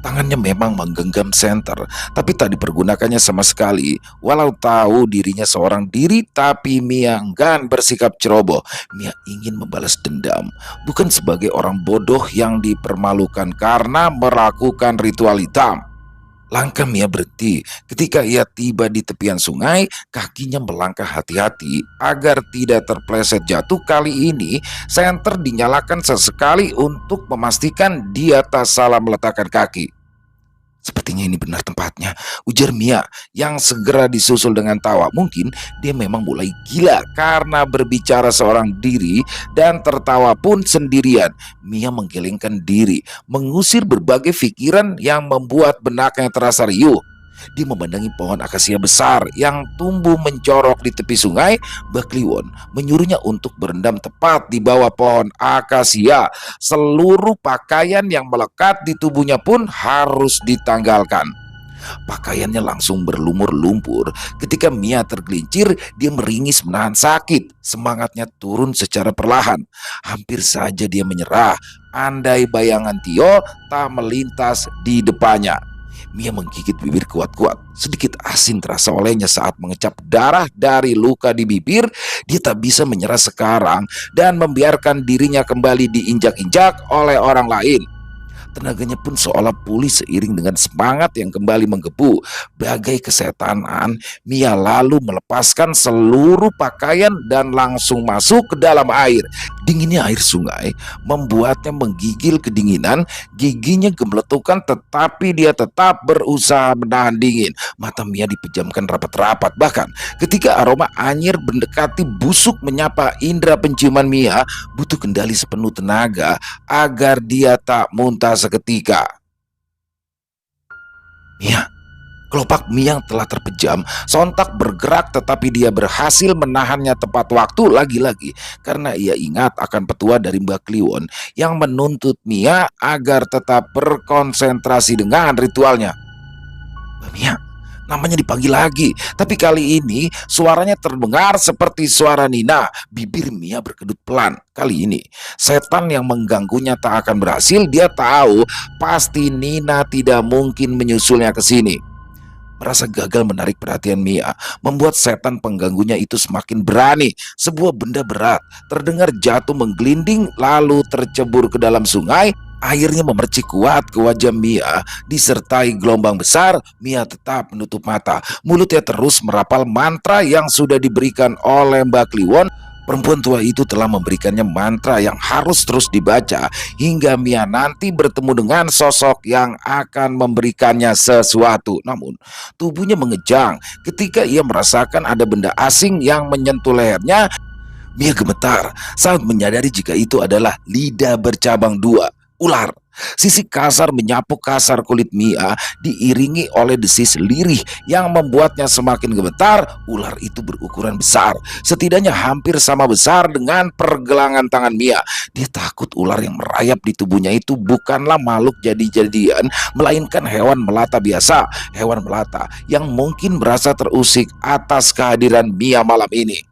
Tangannya memang menggenggam senter, tapi tak dipergunakannya sama sekali. Walau tahu dirinya seorang diri, tapi Mia enggan bersikap ceroboh. Mia ingin membalas dendam, bukan sebagai orang bodoh yang dipermalukan karena melakukan ritual hitam. Langkah Mia berhenti ketika ia tiba di tepian sungai. Kakinya melangkah hati-hati agar tidak terpleset jatuh. Kali ini senter dinyalakan sesekali untuk memastikan dia tak salah meletakkan kaki. Sepertinya ini benar tempatnya, ujar Mia yang segera disusul dengan tawa. Mungkin dia memang mulai gila karena berbicara seorang diri dan tertawa pun sendirian. Mia menggelengkan diri, mengusir berbagai pikiran yang membuat benaknya terasa riuh. Dia memandangi pohon akasia besar yang tumbuh mencorok di tepi sungai. Mbak Kliwon menyuruhnya untuk berendam tepat di bawah pohon akasia. Seluruh pakaian yang melekat di tubuhnya pun harus ditanggalkan. Pakaiannya langsung berlumur lumpur. Ketika Mia tergelincir, dia meringis menahan sakit. Semangatnya turun secara perlahan. Hampir saja dia menyerah andai bayangan Tio tak melintas di depannya. Mia menggigit bibir kuat-kuat. Sedikit asin terasa olehnya saat mengecap darah dari luka di bibir. Dia tak bisa menyerah sekarang dan membiarkan dirinya kembali diinjak-injak oleh orang lain. Tenaganya pun seolah pulih seiring dengan semangat yang kembali menggebu. Bagai kesetanan, Mia lalu melepaskan seluruh pakaian dan langsung masuk ke dalam air. Dinginnya air sungai membuatnya menggigil kedinginan, giginya gemeletukan tetapi dia tetap berusaha menahan dingin. Mata Mia dipejamkan rapat-rapat. Bahkan ketika aroma anyir mendekati busuk menyapa indera penciuman Mia, butuh kendali sepenuh tenaga agar dia tak muntah seketika. Mia, kelopak mie yang telah terpejam sontak bergerak tetapi dia berhasil menahannya tepat waktu lagi-lagi karena ia ingat akan petua dari Mbak Kliwon yang menuntut Mia agar tetap berkonsentrasi dengan ritualnya. Mbak Mia, namanya dipanggil lagi, tapi kali ini suaranya terdengar seperti suara Nina. Bibir Mia berkedut pelan. Kali ini setan yang mengganggunya tak akan berhasil. Dia tahu pasti Nina tidak mungkin menyusulnya ke sini. Merasa gagal menarik perhatian Mia, membuat setan pengganggunya itu semakin berani. Sebuah benda berat terdengar jatuh menggelinding lalu tercebur ke dalam sungai. Airnya memercik kuat ke wajah Mia. Disertai gelombang besar, Mia tetap menutup mata. Mulutnya terus merapal mantra yang sudah diberikan oleh Mbak Kliwon. Perempuan tua itu telah memberikannya mantra yang harus terus dibaca hingga Mia nanti bertemu dengan sosok yang akan memberikannya sesuatu. Namun tubuhnya mengejang ketika ia merasakan ada benda asing yang menyentuh lehernya. Mia gemetar saat menyadari jika itu adalah lidah bercabang dua, ular. Sisik kasar menyapu kasar kulit Mia diiringi oleh desis lirih yang membuatnya semakin gemetar. Ular itu berukuran besar, setidaknya hampir sama besar dengan pergelangan tangan Mia. Dia takut ular yang merayap di tubuhnya itu bukanlah makhluk jadi-jadian, melainkan hewan melata biasa. Hewan melata yang mungkin merasa terusik atas kehadiran Mia malam ini.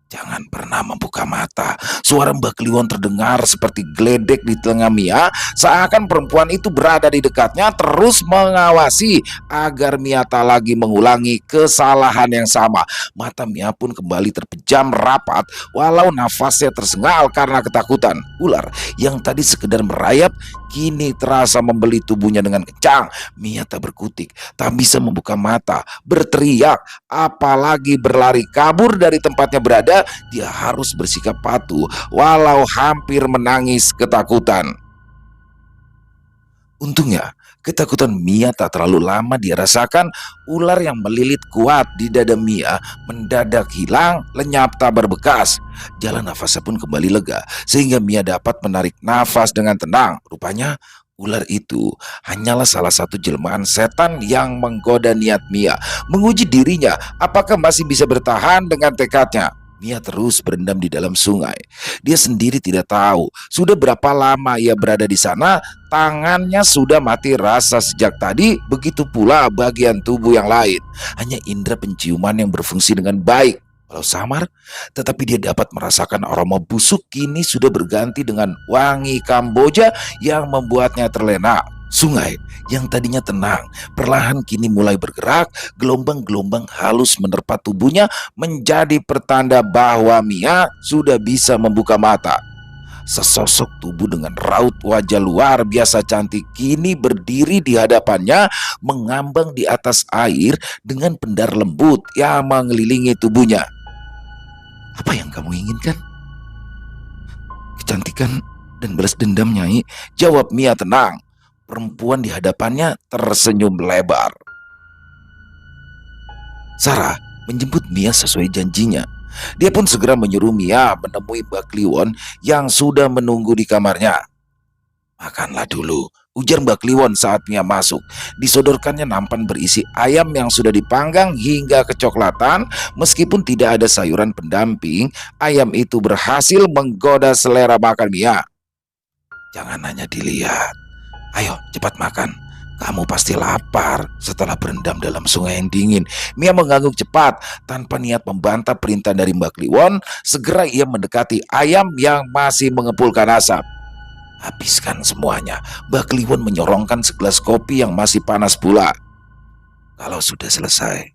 Jangan pernah membuka mata. Suara Mbak Kliwon terdengar seperti geledek di telinga Mia. Seakan perempuan itu berada di dekatnya terus mengawasi agar Mia tak lagi mengulangi kesalahan yang sama. Mata Mia pun kembali terpejam rapat walau nafasnya tersengal karena ketakutan. Ular yang tadi sekedar merayap kini terasa membeli tubuhnya dengan kencang. Mia tak berkutik, tak bisa membuka mata, berteriak, apalagi berlari kabur dari tempatnya berada. Dia harus bersikap patuh walau hampir menangis ketakutan. Untungnya ketakutan Mia tak terlalu lama dia rasakan. Ular yang melilit kuat di dada Mia mendadak hilang, lenyap tak berbekas. Jalan nafasnya pun kembali lega sehingga Mia dapat menarik nafas dengan tenang. Rupanya ular itu hanyalah salah satu jelmaan setan yang menggoda niat Mia, menguji dirinya apakah masih bisa bertahan dengan tekadnya. Mia terus berendam di dalam sungai. Dia sendiri tidak tahu sudah berapa lama ia berada di sana. Tangannya sudah mati rasa sejak tadi, begitu pula bagian tubuh yang lain. Hanya indera penciuman yang berfungsi dengan baik. Walau samar, tetapi dia dapat merasakan aroma busuk kini sudah berganti dengan wangi Kamboja yang membuatnya terlena. Sungai yang tadinya tenang perlahan kini mulai bergerak. Gelombang-gelombang halus menerpa tubuhnya menjadi pertanda bahwa Mia sudah bisa membuka mata. Sesosok tubuh dengan raut wajah luar biasa cantik kini berdiri di hadapannya, mengambang di atas air dengan pendar lembut yang mengelilingi tubuhnya. Apa yang kamu inginkan? Kecantikan dan balas dendam, Nyai, jawab Mia tenang. Perempuan di hadapannya tersenyum lebar. Sarah menjemput Mia sesuai janjinya. Dia pun segera menyuruh Mia menemui Mbak Kliwon yang sudah menunggu di kamarnya. Makanlah dulu, ujar Mbak Kliwon saat Mia masuk. Disodorkannya nampan berisi ayam yang sudah dipanggang hingga kecoklatan. Meskipun tidak ada sayuran pendamping, ayam itu berhasil menggoda selera makan Mia. Jangan hanya dilihat. Ayo cepat makan, kamu pasti lapar setelah berendam dalam sungai yang dingin. Mia mengangguk cepat tanpa niat membantah perintah dari Mbak Kliwon. Segera ia mendekati ayam yang masih mengepulkan asap. Habiskan semuanya. Mbak Kliwon menyorongkan segelas kopi yang masih panas pula. Kalau sudah selesai,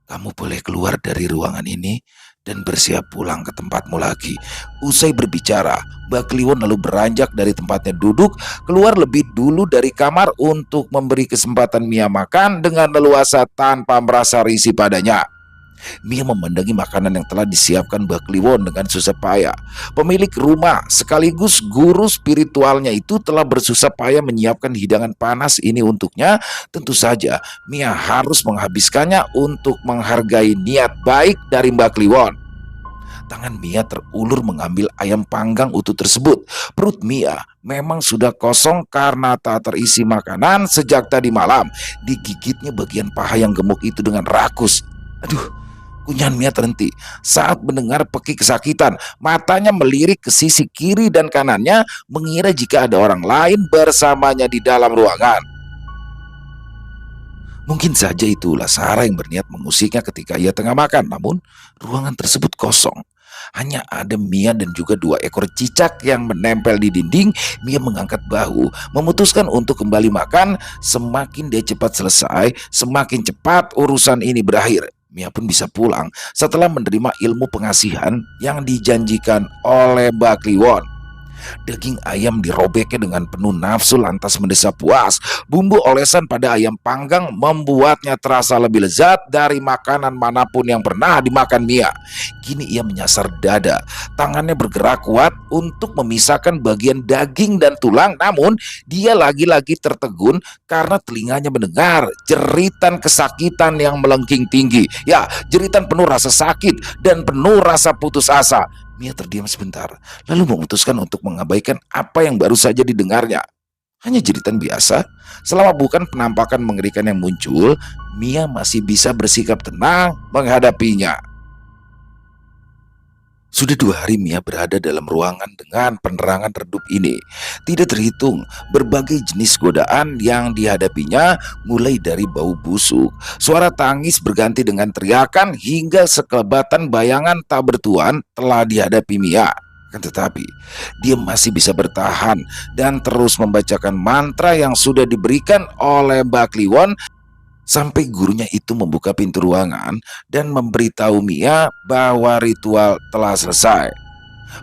kamu boleh keluar dari ruangan ini dan bersiap pulang ke tempatmu lagi. Usai berbicara, Mbak Kliwon lalu beranjak dari tempatnya duduk, keluar lebih dulu dari kamar untuk memberi kesempatan Mia makan dengan leluasa tanpa merasa risih padanya. Mia memandangi makanan yang telah disiapkan Mbak Kliwon dengan susah payah. Pemilik rumah sekaligus guru spiritualnya itu telah bersusah payah menyiapkan hidangan panas ini untuknya. Tentu saja Mia harus menghabiskannya untuk menghargai niat baik dari Mbak Kliwon. Tangan Mia terulur mengambil ayam panggang utuh tersebut. Perut Mia memang sudah kosong karena tak terisi makanan sejak tadi malam. Digigitnya bagian paha yang gemuk itu dengan rakus. Aduh, kunyahan Mia terhenti saat mendengar Peki kesakitan. Matanya melirik ke sisi kiri dan kanannya, mengira jika ada orang lain bersamanya di dalam ruangan. Mungkin saja itulah Sarah yang berniat mengusiknya ketika ia tengah makan. Namun ruangan tersebut kosong. Hanya ada Mia dan juga dua ekor cicak yang menempel di dinding. Mia mengangkat bahu, memutuskan untuk kembali makan. Semakin dia cepat selesai, semakin cepat urusan ini berakhir. Mia pun bisa pulang setelah menerima ilmu pengasihan yang dijanjikan oleh Mbak Kliwon. Daging ayam dirobeknya dengan penuh nafsu lantas mendesah puas. Bumbu olesan pada ayam panggang membuatnya terasa lebih lezat dari makanan manapun yang pernah dimakan Mia. Kini ia menyasar dada. Tangannya bergerak kuat untuk memisahkan bagian daging dan tulang. Namun dia lagi-lagi tertegun karena telinganya mendengar jeritan kesakitan yang melengking tinggi. Ya, jeritan penuh rasa sakit dan penuh rasa putus asa. Mia terdiam sebentar, lalu memutuskan untuk mengabaikan apa yang baru saja didengarnya. Hanya jeritan biasa. Selama bukan penampakan mengerikan yang muncul, Mia masih bisa bersikap tenang menghadapinya. Sudah 2 hari Mia berada dalam ruangan dengan penerangan redup ini. Tidak terhitung berbagai jenis godaan yang dihadapinya, mulai dari bau busuk, suara tangis berganti dengan teriakan, hingga sekelebatan bayangan tak bertuan telah dihadapi Mia. Kan tetapi dia masih bisa bertahan dan terus membacakan mantra yang sudah diberikan oleh Mbak Kliwon sampai gurunya itu membuka pintu ruangan dan memberitahu Mia bahwa ritual telah selesai.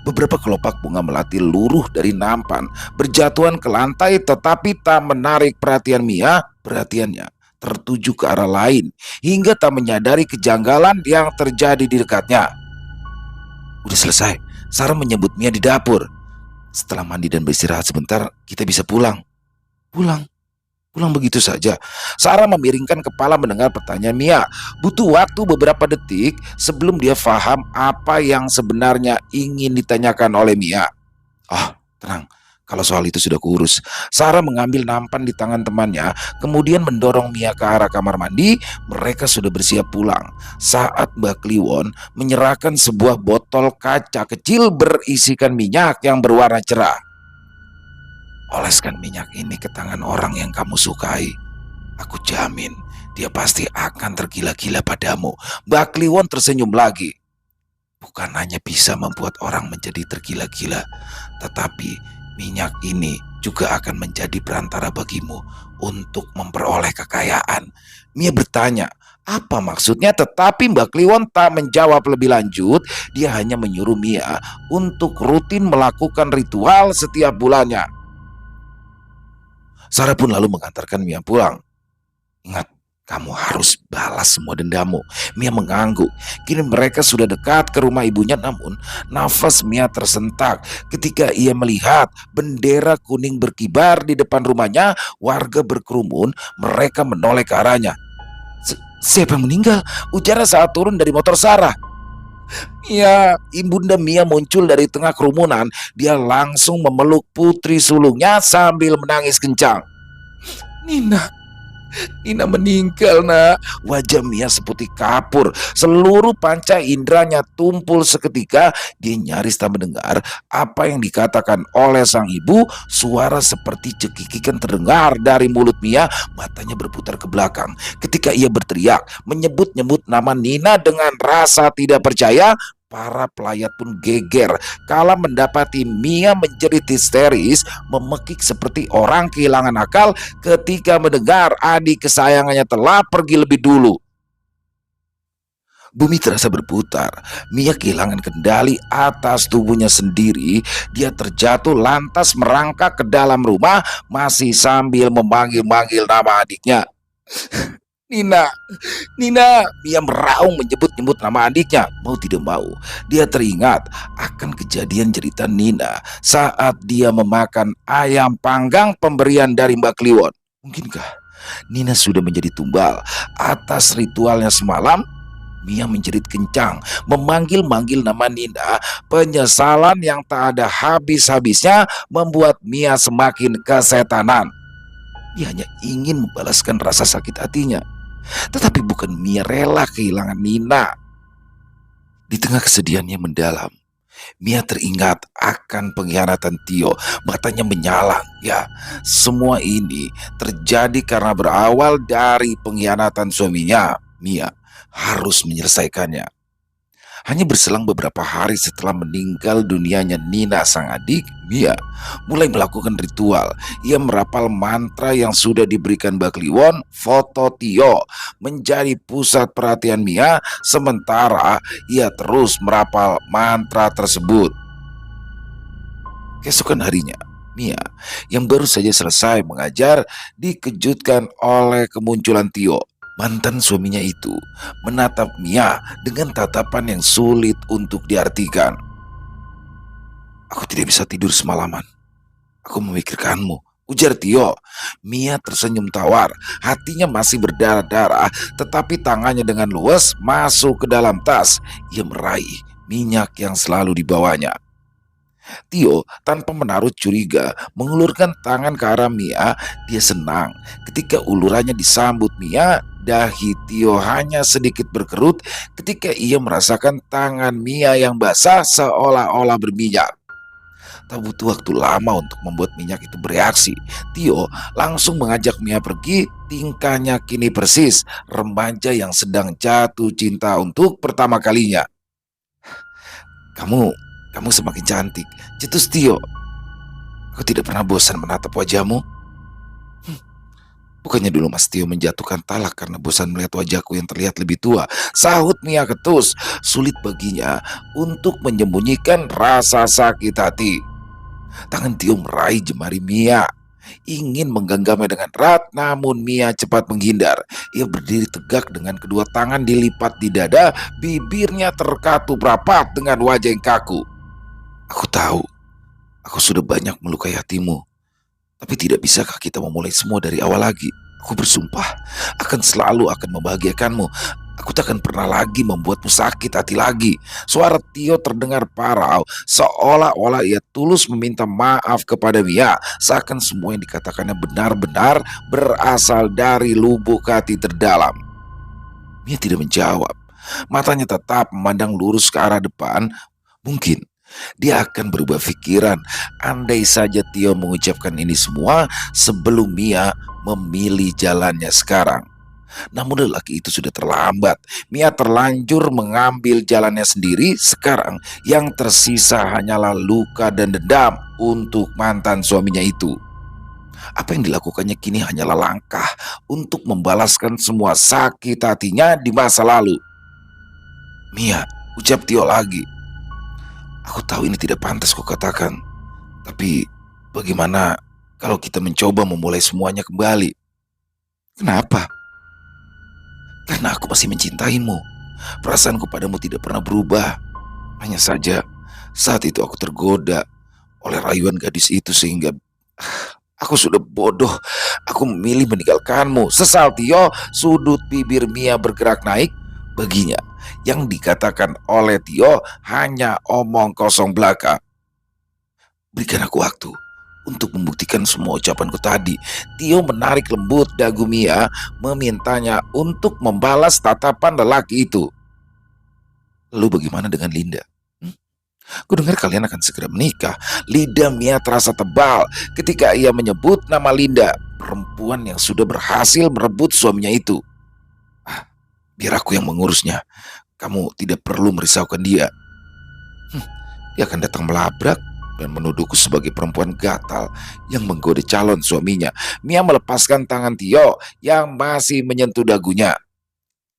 Beberapa kelopak bunga melati luruh dari nampan, berjatuhan ke lantai, tetapi tak menarik perhatian Mia. Perhatiannya tertuju ke arah lain hingga tak menyadari kejanggalan yang terjadi di dekatnya. Udah selesai, Sarah menyebut Mia di dapur. Setelah mandi dan beristirahat sebentar, kita bisa pulang. Pulang? Pulang begitu saja? Sarah memiringkan kepala mendengar pertanyaan Mia. Butuh waktu beberapa detik sebelum dia paham apa yang sebenarnya ingin ditanyakan oleh Mia. Ah, tenang. Kalau soal itu sudah kuurus. Sarah mengambil nampan di tangan temannya, kemudian mendorong Mia ke arah kamar mandi. Mereka sudah bersiap pulang saat Mbak Kliwon menyerahkan sebuah botol kaca kecil berisikan minyak yang berwarna cerah. Oleskan minyak ini ke tangan orang yang kamu sukai. Aku jamin dia pasti akan tergila-gila padamu. Mbak Kliwon tersenyum lagi. Bukan hanya bisa membuat orang menjadi tergila-gila, tetapi minyak ini juga akan menjadi perantara bagimu untuk memperoleh kekayaan. Mia bertanya, apa maksudnya? Tetapi Mbak Kliwon tak menjawab lebih lanjut. Dia hanya menyuruh Mia untuk rutin melakukan ritual setiap bulannya. Sarah pun lalu mengantarkan Mia pulang. Ingat, kamu harus balas semua dendamu. Mia mengangguk. Kini mereka sudah dekat ke rumah ibunya, namun nafas Mia tersentak ketika ia melihat bendera kuning berkibar di depan rumahnya. Warga berkerumun, mereka menoleh ke arahnya. Siapa yang meninggal? Ujarnya saat turun dari motor Sarah. Ya, ibunda Mia muncul dari tengah kerumunan. Dia langsung memeluk putri sulungnya sambil menangis kencang. Nina meninggal, nak. Wajah Mia seputih kapur. Seluruh panca inderanya tumpul seketika. Dia nyaris tak mendengar apa yang dikatakan oleh sang ibu. Suara seperti cekikikan terdengar dari mulut Mia. Matanya berputar ke belakang ketika ia berteriak, menyebut-nyebut nama Nina dengan rasa tidak percaya. Para pelayat pun geger kala mendapati Mia menjerit histeris, memekik seperti orang kehilangan akal ketika mendengar adik kesayangannya telah pergi lebih dulu. Bumi terasa berputar. Mia kehilangan kendali atas tubuhnya sendiri. Dia terjatuh lantas merangkak ke dalam rumah, masih sambil memanggil-manggil nama adiknya. Nina, Nina, Mia meraung menyebut-nyebut nama adiknya. Mau tidak mau, dia teringat akan kejadian cerita Nina saat dia memakan ayam panggang pemberian dari Mbak Kliwon. Mungkinkah Nina sudah menjadi tumbal atas ritualnya semalam? Mia menjerit kencang, memanggil-manggil nama Nina. Penyesalan yang tak ada habis-habisnya membuat Mia semakin kesetanan. Dia hanya ingin membalaskan rasa sakit hatinya. Tetapi bukan Mia rela kehilangan Nina. Di tengah kesedihannya mendalam, Mia teringat akan pengkhianatan Tio. Matanya menyala. Ya, semua ini terjadi karena berawal dari pengkhianatan suaminya. Mia harus menyelesaikannya. Hanya berselang beberapa hari setelah meninggal dunianya Nina sang adik, Mia mulai melakukan ritual. Ia merapal mantra yang sudah diberikan Mbak Kliwon. Foto Tio menjadi pusat perhatian Mia, sementara ia terus merapal mantra tersebut. Keesokan harinya, Mia yang baru saja selesai mengajar dikejutkan oleh kemunculan Tio. Mantan suaminya itu menatap Mia dengan tatapan yang sulit untuk diartikan. "Aku tidak bisa tidur semalaman. Aku memikirkanmu," ujar Tio. Mia tersenyum tawar. Hatinya masih berdarah-darah, tetapi tangannya dengan luas masuk ke dalam tas. Ia meraih minyak yang selalu dibawanya. Tio tanpa menaruh curiga mengulurkan tangan ke arah Mia. Dia senang ketika ulurannya disambut Mia. Dahi Tio hanya sedikit berkerut ketika ia merasakan tangan Mia yang basah seolah-olah berminyak. Tak butuh waktu lama untuk membuat minyak itu bereaksi. Tio langsung mengajak Mia pergi. Tingkahnya kini persis remaja yang sedang jatuh cinta untuk pertama kalinya. Kamu, kamu semakin cantik, cetus Tio. Aku tidak pernah bosan menatap wajahmu. Bukannya dulu Mas Tio menjatuhkan talak karena bosan melihat wajahku yang terlihat lebih tua, sahut Mia ketus. Sulit baginya untuk menyembunyikan rasa sakit hati. Tangan Tio meraih jemari Mia, ingin menggenggamnya dengan erat, namun Mia cepat menghindar. Ia berdiri tegak dengan kedua tangan dilipat di dada, bibirnya terkatup rapat dengan wajah yang kaku. "Aku tahu, aku sudah banyak melukai hatimu. Tapi tidak bisakah kita memulai semua dari awal lagi? Aku bersumpah akan membahagiakanmu. Aku tak akan pernah lagi membuatmu sakit hati lagi." Suara Tio terdengar parau, seolah-olah ia tulus meminta maaf kepada Mia, seakan semua yang dikatakannya benar-benar berasal dari lubuk hati terdalam. Mia tidak menjawab. Matanya tetap memandang lurus ke arah depan. Mungkin dia akan berubah pikiran andai saja Tio mengucapkan ini semua sebelum Mia memilih jalannya sekarang. Namun lelaki itu sudah terlambat. Mia terlanjur mengambil jalannya sendiri. Sekarang yang tersisa hanyalah luka dan dendam untuk mantan suaminya itu. Apa yang dilakukannya kini hanyalah langkah untuk membalaskan semua sakit hatinya di masa lalu. "Mia," ucap Tio lagi. "Aku tahu ini tidak pantas kukatakan, tapi bagaimana kalau kita mencoba memulai semuanya kembali?" "Kenapa?" "Karena aku masih mencintaimu. Perasaanku padamu tidak pernah berubah. Hanya saja saat itu aku tergoda oleh rayuan gadis itu sehingga aku sudah bodoh. Aku memilih meninggalkanmu," sesal Tio. Sudut bibir Mia bergerak naik. Baginya, yang dikatakan oleh Tio hanya omong kosong belaka. "Berikan aku waktu untuk membuktikan semua ucapanku tadi." Tio menarik lembut dagu Mia, memintanya untuk membalas tatapan lelaki itu. "Lalu bagaimana dengan Linda? Hmm? Kudengar kalian akan segera menikah." Lidah Mia terasa tebal ketika ia menyebut nama Linda, perempuan yang sudah berhasil merebut suaminya itu. "Ah, biar aku yang mengurusnya. Kamu tidak perlu merisaukan dia. Dia akan datang melabrak dan menuduhku sebagai perempuan gatal yang menggoda calon suaminya." Mia melepaskan tangan Tio yang masih menyentuh dagunya.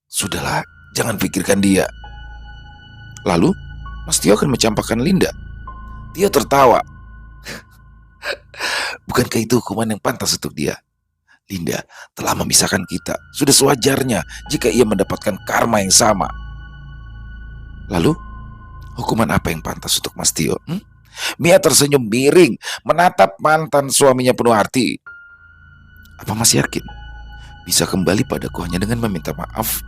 "Sudahlah, jangan pikirkan dia." "Lalu, Mas Tio akan mencampakkan Linda?" Tio tertawa. "Bukankah itu hukuman yang pantas untuk dia? Linda telah memisahkan kita. Sudah sewajarnya jika ia mendapatkan karma yang sama. Lalu, hukuman apa yang pantas untuk Mas Tio? Mia tersenyum miring, menatap mantan suaminya penuh arti. Apa Mas yakin bisa kembali padaku hanya dengan meminta maaf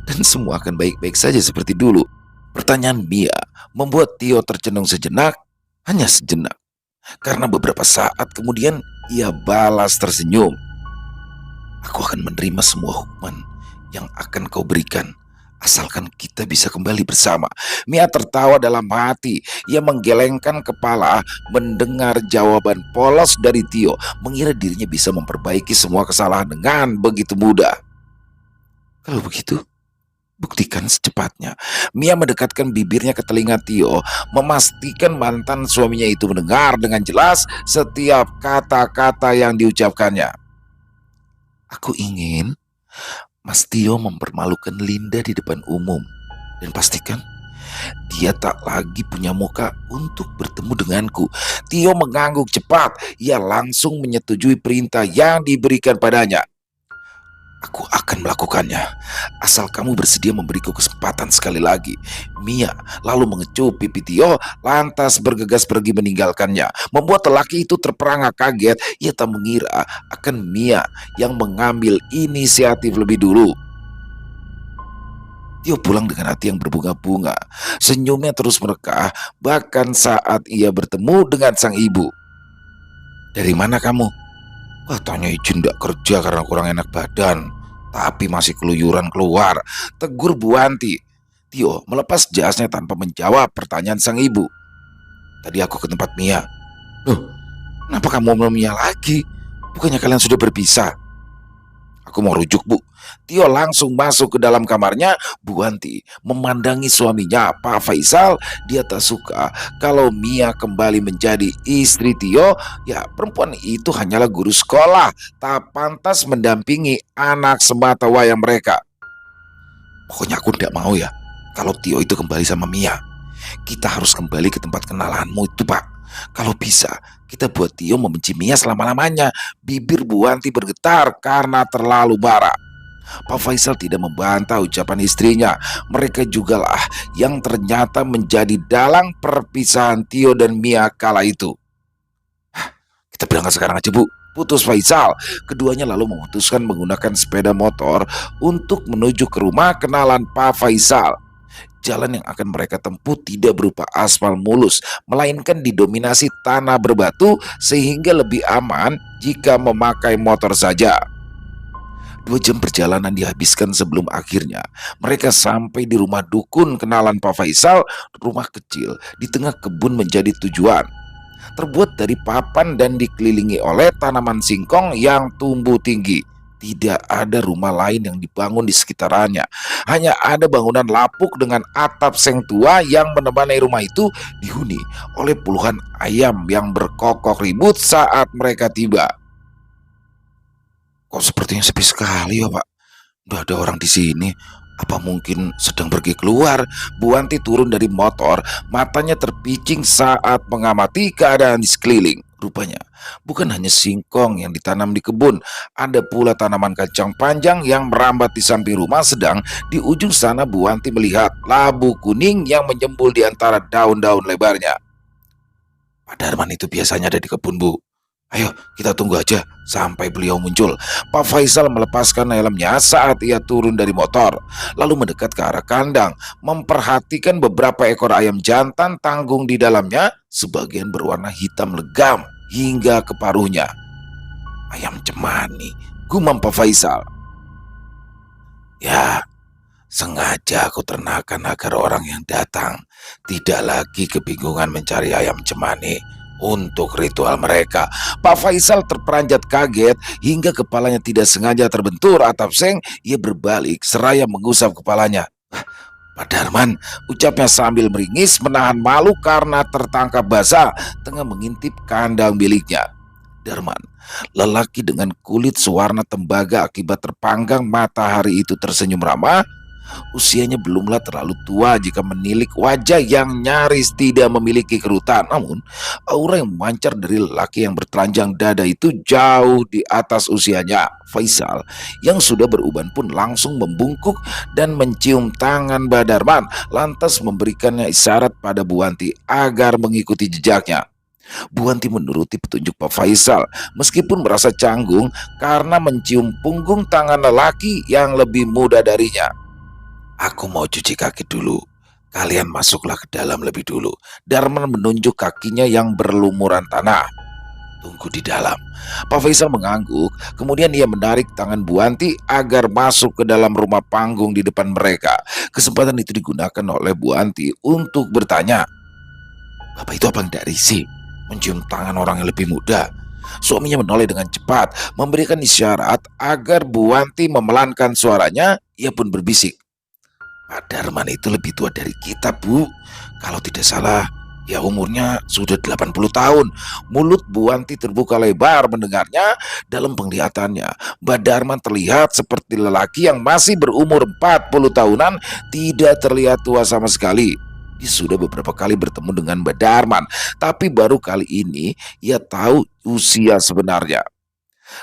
dan semua akan baik-baik saja seperti dulu? Pertanyaan Mia membuat Tio tercenung sejenak, hanya sejenak. Karena beberapa saat kemudian ia balas tersenyum. Aku akan menerima semua hukuman yang akan kau berikan, asalkan kita bisa kembali bersama. Mia tertawa dalam hati. Ia menggelengkan kepala mendengar jawaban polos dari Tio, mengira dirinya bisa memperbaiki semua kesalahan dengan begitu mudah. Kalau begitu, buktikan secepatnya. Mia mendekatkan bibirnya ke telinga Tio, memastikan mantan suaminya itu mendengar dengan jelas setiap kata-kata yang diucapkannya. Aku ingin Mas Tio mempermalukan Linda di depan umum dan pastikan dia tak lagi punya muka untuk bertemu denganku. Tio mengangguk cepat. Ia langsung menyetujui perintah yang diberikan padanya. Aku akan melakukannya, asal kamu bersedia memberiku kesempatan sekali lagi. Mia lalu mengecup pipi Tio, lantas bergegas pergi meninggalkannya. Membuat lelaki itu terperangah kaget. Ia tak mengira akan Mia yang mengambil inisiatif lebih dulu. Tio pulang dengan hati yang berbunga-bunga. Senyumnya terus merekah, bahkan saat ia bertemu dengan sang ibu. Dari mana kamu? Katanya izin gak kerja karena kurang enak badan, tapi masih keluyuran keluar, tegur Bu Wanti. Tio melepas jasnya tanpa menjawab pertanyaan sang ibu. Tadi aku ke tempat Mia. Loh, kenapa kamu mau Mia lagi? Bukannya kalian sudah berpisah? Aku mau rujuk, Bu. Tio langsung masuk ke dalam kamarnya. Bu Wanti memandangi suaminya, Pak Faisal. Dia tak suka kalau Mia kembali menjadi istri Tio. Ya, perempuan itu hanyalah guru sekolah, tak pantas mendampingi anak semata wayang mereka. Pokoknya aku tidak mau ya kalau Tio itu kembali sama Mia. Kita harus kembali ke tempat kenalanmu itu, Pak. Kalau bisa, kita buat Tio membenci Mia selama-lamanya. Bibir Bu Wanti bergetar karena terlalu marah. Pak Faisal tidak membantah ucapan istrinya. Mereka jugalah yang ternyata menjadi dalang perpisahan Tio dan Mia kala itu. Kita berangkat sekarang aja, Bu, putus Faisal. Keduanya lalu memutuskan menggunakan sepeda motor untuk menuju ke rumah kenalan Pak Faisal. Jalan yang akan mereka tempuh tidak berupa aspal mulus, melainkan didominasi tanah berbatu sehingga lebih aman jika memakai motor saja. 2 jam perjalanan dihabiskan sebelum akhirnya mereka sampai di rumah dukun kenalan Pak Faisal. Rumah kecil di tengah kebun menjadi tujuan. Terbuat dari papan dan dikelilingi oleh tanaman singkong yang tumbuh tinggi. Tidak ada rumah lain yang dibangun di sekitarnya. Hanya ada bangunan lapuk dengan atap seng tua yang menemani rumah itu dihuni oleh puluhan ayam yang berkokok ribut saat mereka tiba. Kok sepertinya sepi sekali ya, Pak? Udah ada orang di sini. Apa mungkin sedang pergi keluar? Bu Wanti turun dari motor, matanya terpicing saat mengamati keadaan di sekeliling. Rupanya, bukan hanya singkong yang ditanam di kebun, ada pula tanaman kacang panjang yang merambat di samping rumah. Sedang di ujung sana Bu Wanti melihat labu kuning yang menyembul di antara daun-daun lebarnya. Pak Darman itu biasanya ada di kebun, Bu. Ayo kita tunggu aja sampai beliau muncul. Pak Faisal melepaskan helmnya saat ia turun dari motor, lalu mendekat ke arah kandang, memperhatikan beberapa ekor ayam jantan tanggung di dalamnya, sebagian berwarna hitam legam hingga ke paruhnya. Ayam cemani, gumam Pak Faisal. Ya, sengaja aku ternakan agar orang yang datang tidak lagi kebingungan mencari ayam cemani untuk ritual mereka. Pak Faisal terperanjat kaget hingga kepalanya tidak sengaja terbentur atap seng. Ia berbalik seraya mengusap kepalanya. Pak Darman, ucapnya sambil meringis menahan malu karena tertangkap basah tengah mengintip kandang miliknya. Darman, lelaki dengan kulit sewarna tembaga akibat terpanggang matahari itu tersenyum ramah. Usianya belumlah terlalu tua jika menilik wajah yang nyaris tidak memiliki kerutan. Namun, aura yang memancar dari lelaki yang bertelanjang dada itu jauh di atas usianya. Faisal yang sudah beruban pun langsung membungkuk dan mencium tangan Badarman, lantas memberikannya isyarat pada Buanti agar mengikuti jejaknya. Buanti menuruti petunjuk Pak Faisal meskipun merasa canggung karena mencium punggung tangan lelaki yang lebih muda darinya. Aku mau cuci kaki dulu. Kalian masuklah ke dalam lebih dulu. Darman menunjuk kakinya yang berlumuran tanah. Tunggu di dalam. Pak Faisal mengangguk, kemudian ia menarik tangan Buanti agar masuk ke dalam rumah panggung di depan mereka. Kesempatan itu digunakan oleh Buanti untuk bertanya, "Bapak itu apa tidak risih mencium tangan orang yang lebih muda?" Suaminya menoleh dengan cepat, memberikan isyarat agar Buanti memelankan suaranya. Ia pun berbisik, "Pak Darman itu lebih tua dari kita, Bu. Kalau tidak salah, ya umurnya sudah 80 tahun." Mulut Buanti terbuka lebar mendengarnya. Dalam penglihatannya, Pak Darman terlihat seperti lelaki yang masih berumur 40 tahunan, tidak terlihat tua sama sekali. Dia sudah beberapa kali bertemu dengan Mbak Darman, tapi baru kali ini ia tahu usia sebenarnya.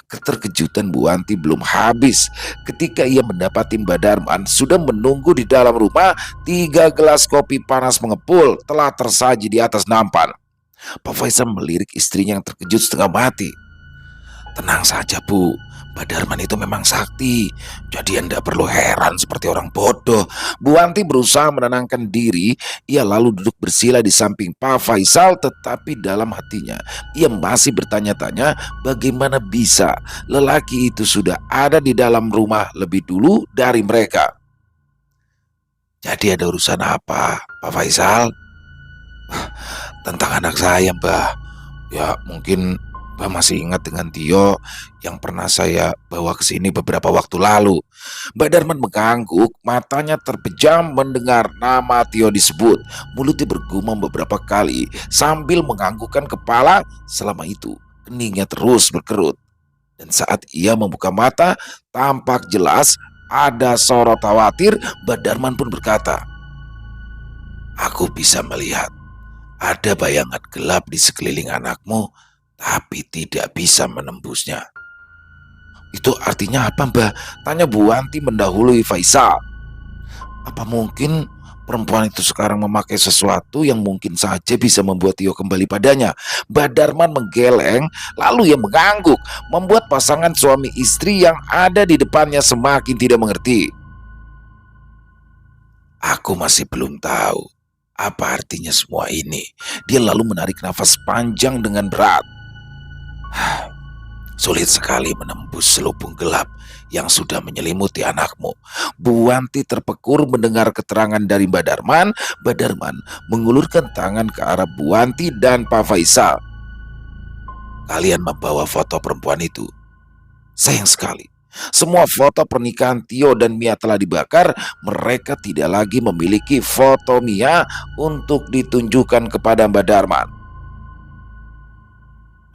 Keterkejutan Buanti belum habis ketika ia mendapati Mbak Darman sudah menunggu di dalam rumah. 3 gelas kopi panas mengepul telah tersaji di atas nampan. Pak Faisal melirik istrinya yang terkejut setengah mati. "Tenang saja, Bu. Mbak Darman itu memang sakti. Jadi Anda perlu heran seperti orang bodoh." Buanti berusaha menenangkan diri. Ia lalu duduk bersila di samping Pak Faisal, tetapi dalam hatinya ia masih bertanya-tanya bagaimana bisa lelaki itu sudah ada di dalam rumah lebih dulu dari mereka. "Jadi ada urusan apa, Pak Faisal?" "Tentang anak saya, Mbah. Ya mungkin Mbah masih ingat dengan Tio yang pernah saya bawa ke sini beberapa waktu lalu." Mbak Darman mengangguk, matanya terpejam mendengar nama Tio disebut. Mulutnya bergumam beberapa kali sambil menganggukkan kepala. Selama itu keningnya terus berkerut. Dan saat ia membuka mata, tampak jelas ada sorot khawatir. Mbak Darman pun berkata, "Aku bisa melihat ada bayangan gelap di sekeliling anakmu, tapi tidak bisa menembusnya." "Itu artinya apa, Mbah?" tanya Buanti mendahului Faisal. "Apa mungkin perempuan itu sekarang memakai sesuatu yang mungkin saja bisa membuat Tio kembali padanya?" Mbah Darman menggeleng, lalu ia mengangguk, membuat pasangan suami istri yang ada di depannya semakin tidak mengerti. "Aku masih belum tahu apa artinya semua ini." Dia lalu menarik nafas panjang dengan berat. "Sulit sekali menembus selubung gelap yang sudah menyelimuti anakmu." Buanti terpekur mendengar keterangan dari Mbak Darman. Mbak Darman mengulurkan tangan ke arah Buanti dan Pak Faisal. "Kalian membawa foto perempuan itu?" Sayang sekali, semua foto pernikahan Tio dan Mia telah dibakar. Mereka tidak lagi memiliki foto Mia untuk ditunjukkan kepada Mbak Darman.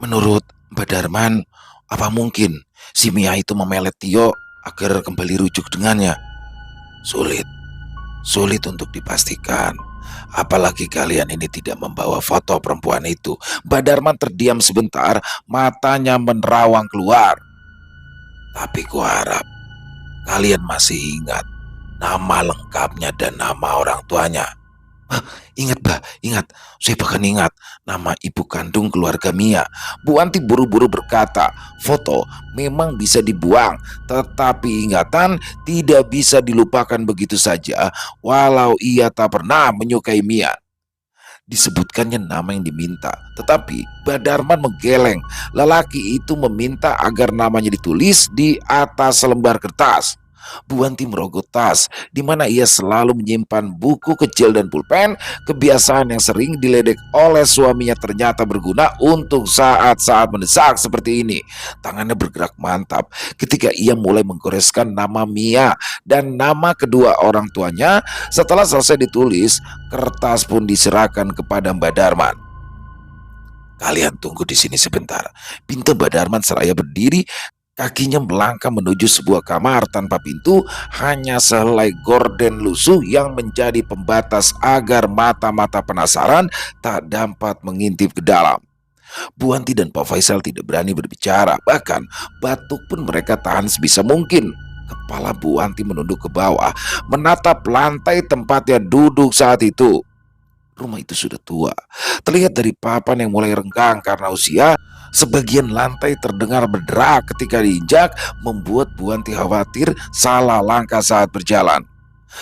"Menurut Mbak Darman, apa mungkin si Mia itu memelet Tio agar kembali rujuk dengannya?" Sulit, sulit untuk dipastikan. Apalagi kalian ini tidak membawa foto perempuan itu." Mbak Darman terdiam sebentar, matanya menerawang keluar. "Tapi kuharap kalian masih ingat nama lengkapnya dan nama orang tuanya." "Ingat, Bah, ingat. Saya bahkan ingat nama ibu kandung keluarga Mia." Buanti buru-buru berkata, "Foto memang bisa dibuang, tetapi ingatan tidak bisa dilupakan begitu saja, walau ia tak pernah menyukai Mia." Disebutkannya nama yang diminta, tetapi Badarman menggeleng. Lelaki itu meminta agar namanya ditulis di atas selembar kertas. Buanti merogoh tas di mana ia selalu menyimpan buku kecil dan pulpen. Kebiasaan yang sering diledek oleh suaminya ternyata berguna untuk saat-saat mendesak seperti ini. Tangannya bergerak mantap ketika ia mulai menggoreskan nama Mia dan nama kedua orang tuanya. Setelah selesai ditulis, kertas pun diserahkan kepada Mbak Darman. "Kalian tunggu di sini sebentar," pinta Mbak Darman seraya berdiri. Kakinya melangkah menuju sebuah kamar tanpa pintu, hanya sehelai gorden lusuh yang menjadi pembatas agar mata-mata penasaran tak dapat mengintip ke dalam. Bu Wanti dan Pak Faisal tidak berani berbicara, bahkan batuk pun mereka tahan sebisa mungkin. Kepala Bu Wanti menunduk ke bawah, menatap lantai tempatnya duduk saat itu. Rumah itu sudah tua, terlihat dari papan yang mulai renggang karena usia. Sebagian lantai terdengar berderak ketika diinjak, membuat Bu Wanti khawatir salah langkah saat berjalan.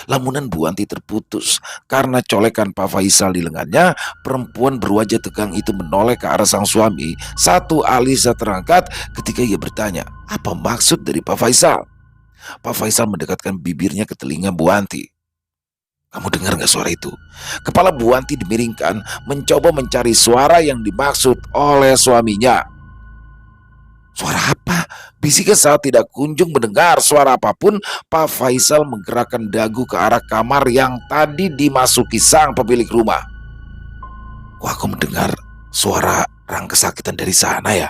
Lamunan Bu Wanti terputus karena colekan Pak Faisal di lengannya. Perempuan berwajah tegang itu menoleh ke arah sang suami. Satu alisnya terangkat ketika ia bertanya, apa maksud dari Pak Faisal? Pak Faisal mendekatkan bibirnya ke telinga Bu Wanti. Kamu dengar nggak suara itu? Kepala Bu Wanti dimiringkan, mencoba mencari suara yang dimaksud oleh suaminya. Suara apa? Bisiknya saat tidak kunjung mendengar suara apapun. Pak Faisal menggerakkan dagu ke arah kamar yang tadi dimasuki sang pemilik rumah. Kok aku mendengar suara orang kesakitan dari sana ya?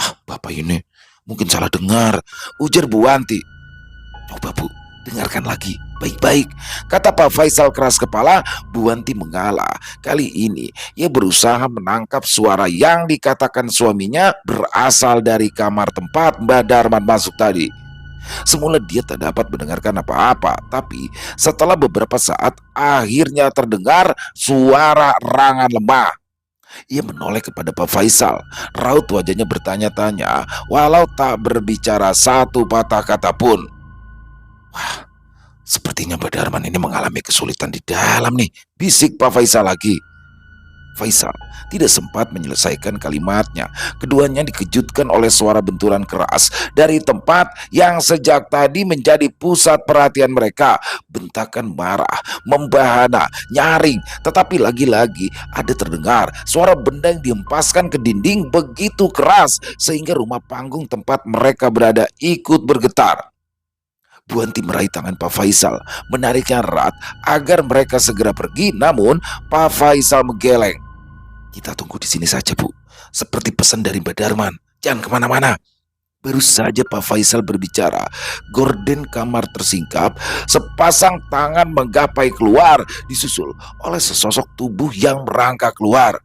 Ah, bapak ini mungkin salah dengar, ujar Bu Wanti. Coba Bu, dengarkan lagi, baik-baik, kata Pak Faisal keras kepala. Bu Wanti mengalah. Kali ini ia berusaha menangkap suara yang dikatakan suaminya berasal dari kamar tempat Mbak Darman masuk tadi. Semula dia tak dapat mendengarkan apa-apa, tapi setelah beberapa saat akhirnya terdengar suara rangan lemah. Ia menoleh kepada Pak Faisal. Raut wajahnya bertanya-tanya, walau tak berbicara satu patah kata pun. Wah, sepertinya Mbak Darman ini mengalami kesulitan di dalam nih, bisik Pak Faisal lagi. Faisal tidak sempat menyelesaikan kalimatnya. Keduanya dikejutkan oleh suara benturan keras dari tempat yang sejak tadi menjadi pusat perhatian mereka. Bentakan marah, membahana, nyaring, tetapi lagi-lagi ada terdengar suara benda yang dihempaskan ke dinding begitu keras sehingga rumah panggung tempat mereka berada ikut bergetar. Bu Wanti meraih tangan Pak Faisal, menariknya erat agar mereka segera pergi. Namun Pak Faisal menggeleng. Kita tunggu di sini saja, Bu. Seperti pesan dari Mbak Darman. Jangan kemana-mana. Baru saja Pak Faisal berbicara, gorden kamar tersingkap, sepasang tangan menggapai keluar, disusul oleh sesosok tubuh yang merangkak keluar.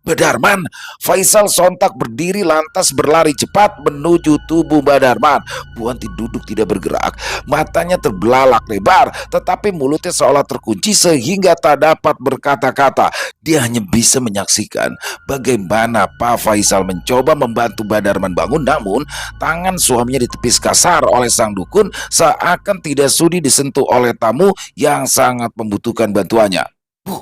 Mbak Darman. Faisal sontak berdiri lantas berlari cepat menuju tubuh Mbak Darman. Bu Wanti duduk tidak bergerak, matanya terbelalak lebar, tetapi mulutnya seolah terkunci sehingga tak dapat berkata-kata. Dia hanya bisa menyaksikan bagaimana Pak Faisal mencoba membantu Mbak Darman bangun, namun tangan suaminya ditepis kasar oleh sang dukun seakan tidak sudi disentuh oleh tamu yang sangat membutuhkan bantuannya. Bu,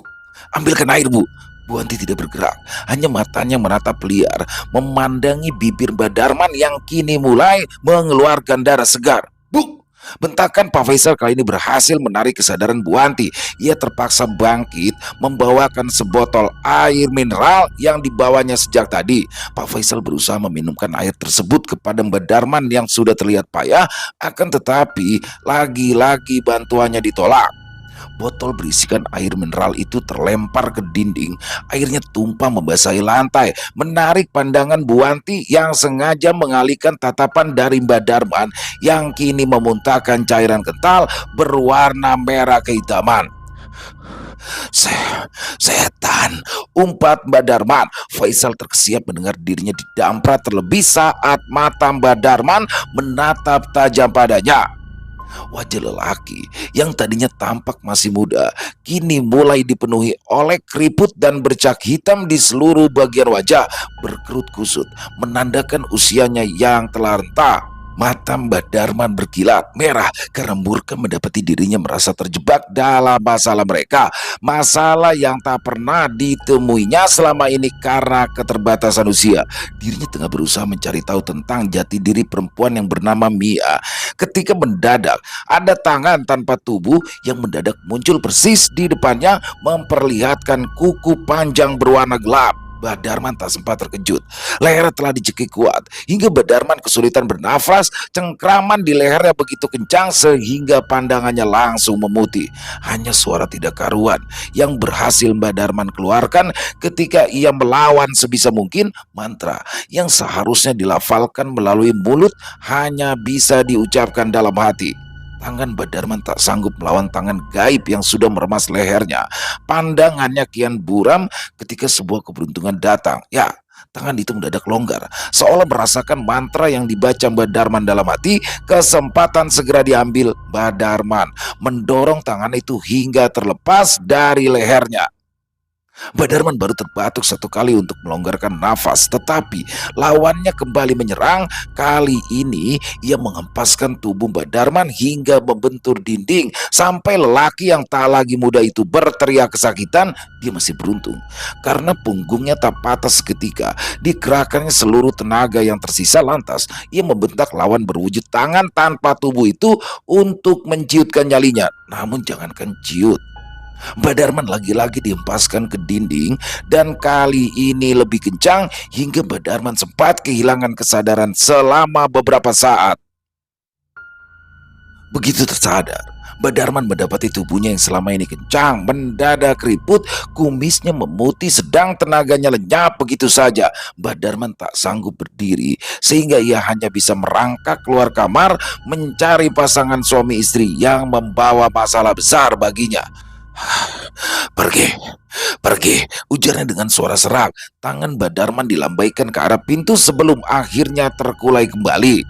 ambilkan air, Bu. Bu Wanti tidak bergerak, hanya matanya menatap liar, memandangi bibir Mbak Darman yang kini mulai mengeluarkan darah segar. Bu! Bentakan Pak Faisal kali ini berhasil menarik kesadaran Bu Wanti. Ia terpaksa bangkit, membawakan sebotol air mineral yang dibawanya sejak tadi. Pak Faisal berusaha meminumkan air tersebut kepada Mbak Darman yang sudah terlihat payah, akan tetapi lagi-lagi bantuannya ditolak. Botol berisikan air mineral itu terlempar ke dinding. Airnya tumpah membasahi lantai, menarik pandangan Bu Wanti yang sengaja mengalihkan tatapan dari Mbak Darman yang kini memuntahkan cairan kental berwarna merah kehitaman. Setan, umpat Mbak Darman. Faisal terkesiap mendengar dirinya didamprat terlebih saat mata Mbak Darman menatap tajam padanya. Wajah lelaki yang tadinya tampak masih muda kini mulai dipenuhi oleh keriput dan bercak hitam di seluruh bagian wajah. Berkerut kusut menandakan usianya yang telah renta. Mata Mbak Darman berkilat merah karena murka mendapati dirinya merasa terjebak dalam masalah mereka. Masalah yang tak pernah ditemuinya selama ini karena keterbatasan usia. Dirinya tengah berusaha mencari tahu tentang jati diri perempuan yang bernama Mia. Ketika mendadak ada tangan tanpa tubuh yang mendadak muncul persis di depannya, memperlihatkan kuku panjang berwarna gelap. Mbah Darman tak sempat terkejut. Lehernya telah dicekik kuat, hingga Mbah Darman kesulitan bernafas. Cengkraman di lehernya begitu kencang sehingga pandangannya langsung memutih. Hanya suara tidak karuan yang berhasil Mbah Darman keluarkan ketika ia melawan sebisa mungkin. Mantra yang seharusnya dilafalkan melalui mulut hanya bisa diucapkan dalam hati. Tangan Mbah Darman tak sanggup melawan tangan gaib yang sudah meremas lehernya. Pandangannya kian buram ketika sebuah keberuntungan datang. Ya, tangan itu mendadak longgar, seolah merasakan mantra yang dibaca Mbah Darman dalam hati. Kesempatan segera diambil. Mbah Darman mendorong tangan itu hingga terlepas dari lehernya. Mbah Darman baru terbatuk satu kali untuk melonggarkan nafas, tetapi lawannya kembali menyerang. Kali ini ia menghempaskan tubuh Mbah Darman hingga membentur dinding, sampai lelaki yang tak lagi muda itu berteriak kesakitan. Dia masih beruntung karena punggungnya tak patah seketika. Dikerahkannya seluruh tenaga yang tersisa, lantas ia membentak lawan berwujud tangan tanpa tubuh itu untuk menciutkan nyalinya. Namun jangankan ciut, Mbah Darman lagi-lagi dihempaskan ke dinding, dan kali ini lebih kencang hingga Mbah Darman sempat kehilangan kesadaran selama beberapa saat. Begitu tersadar, Mbah Darman mendapati tubuhnya yang selama ini kencang mendadak keriput, kumisnya memutih sedang tenaganya lenyap begitu saja. Mbah Darman tak sanggup berdiri sehingga ia hanya bisa merangkak keluar kamar mencari pasangan suami istri yang membawa masalah besar baginya. Pergi, pergi, ujarnya dengan suara serak. Tangan Mbah Darman dilambaikan ke arah pintu sebelum akhirnya terkulai kembali.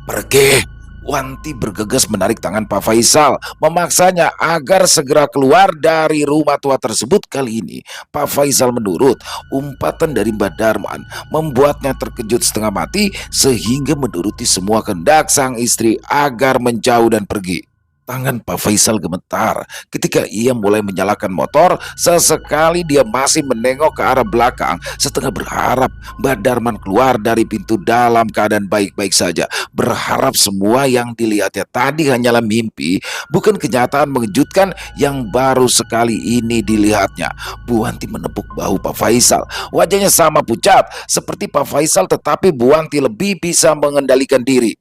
Pergi. Wanti bergegas menarik tangan Pak Faisal, memaksanya agar segera keluar dari rumah tua tersebut. Kali ini Pak Faisal menurut. Umpatan dari Mbah Darman membuatnya terkejut setengah mati, sehingga menuruti semua kehendak sang istri agar menjauh dan pergi. Tangan Pak Faisal gemetar ketika ia mulai menyalakan motor. Sesekali dia masih menengok ke arah belakang, setengah berharap Mbah Darman keluar dari pintu dalam keadaan baik-baik saja. Berharap semua yang dilihatnya tadi hanyalah mimpi, bukan kenyataan mengejutkan yang baru sekali ini dilihatnya. Bu Wanti menepuk bahu Pak Faisal. Wajahnya sama pucat seperti Pak Faisal, tetapi Bu Wanti lebih bisa mengendalikan diri.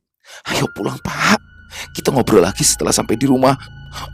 Ayo pulang, Pak. Kita ngobrol lagi setelah sampai di rumah.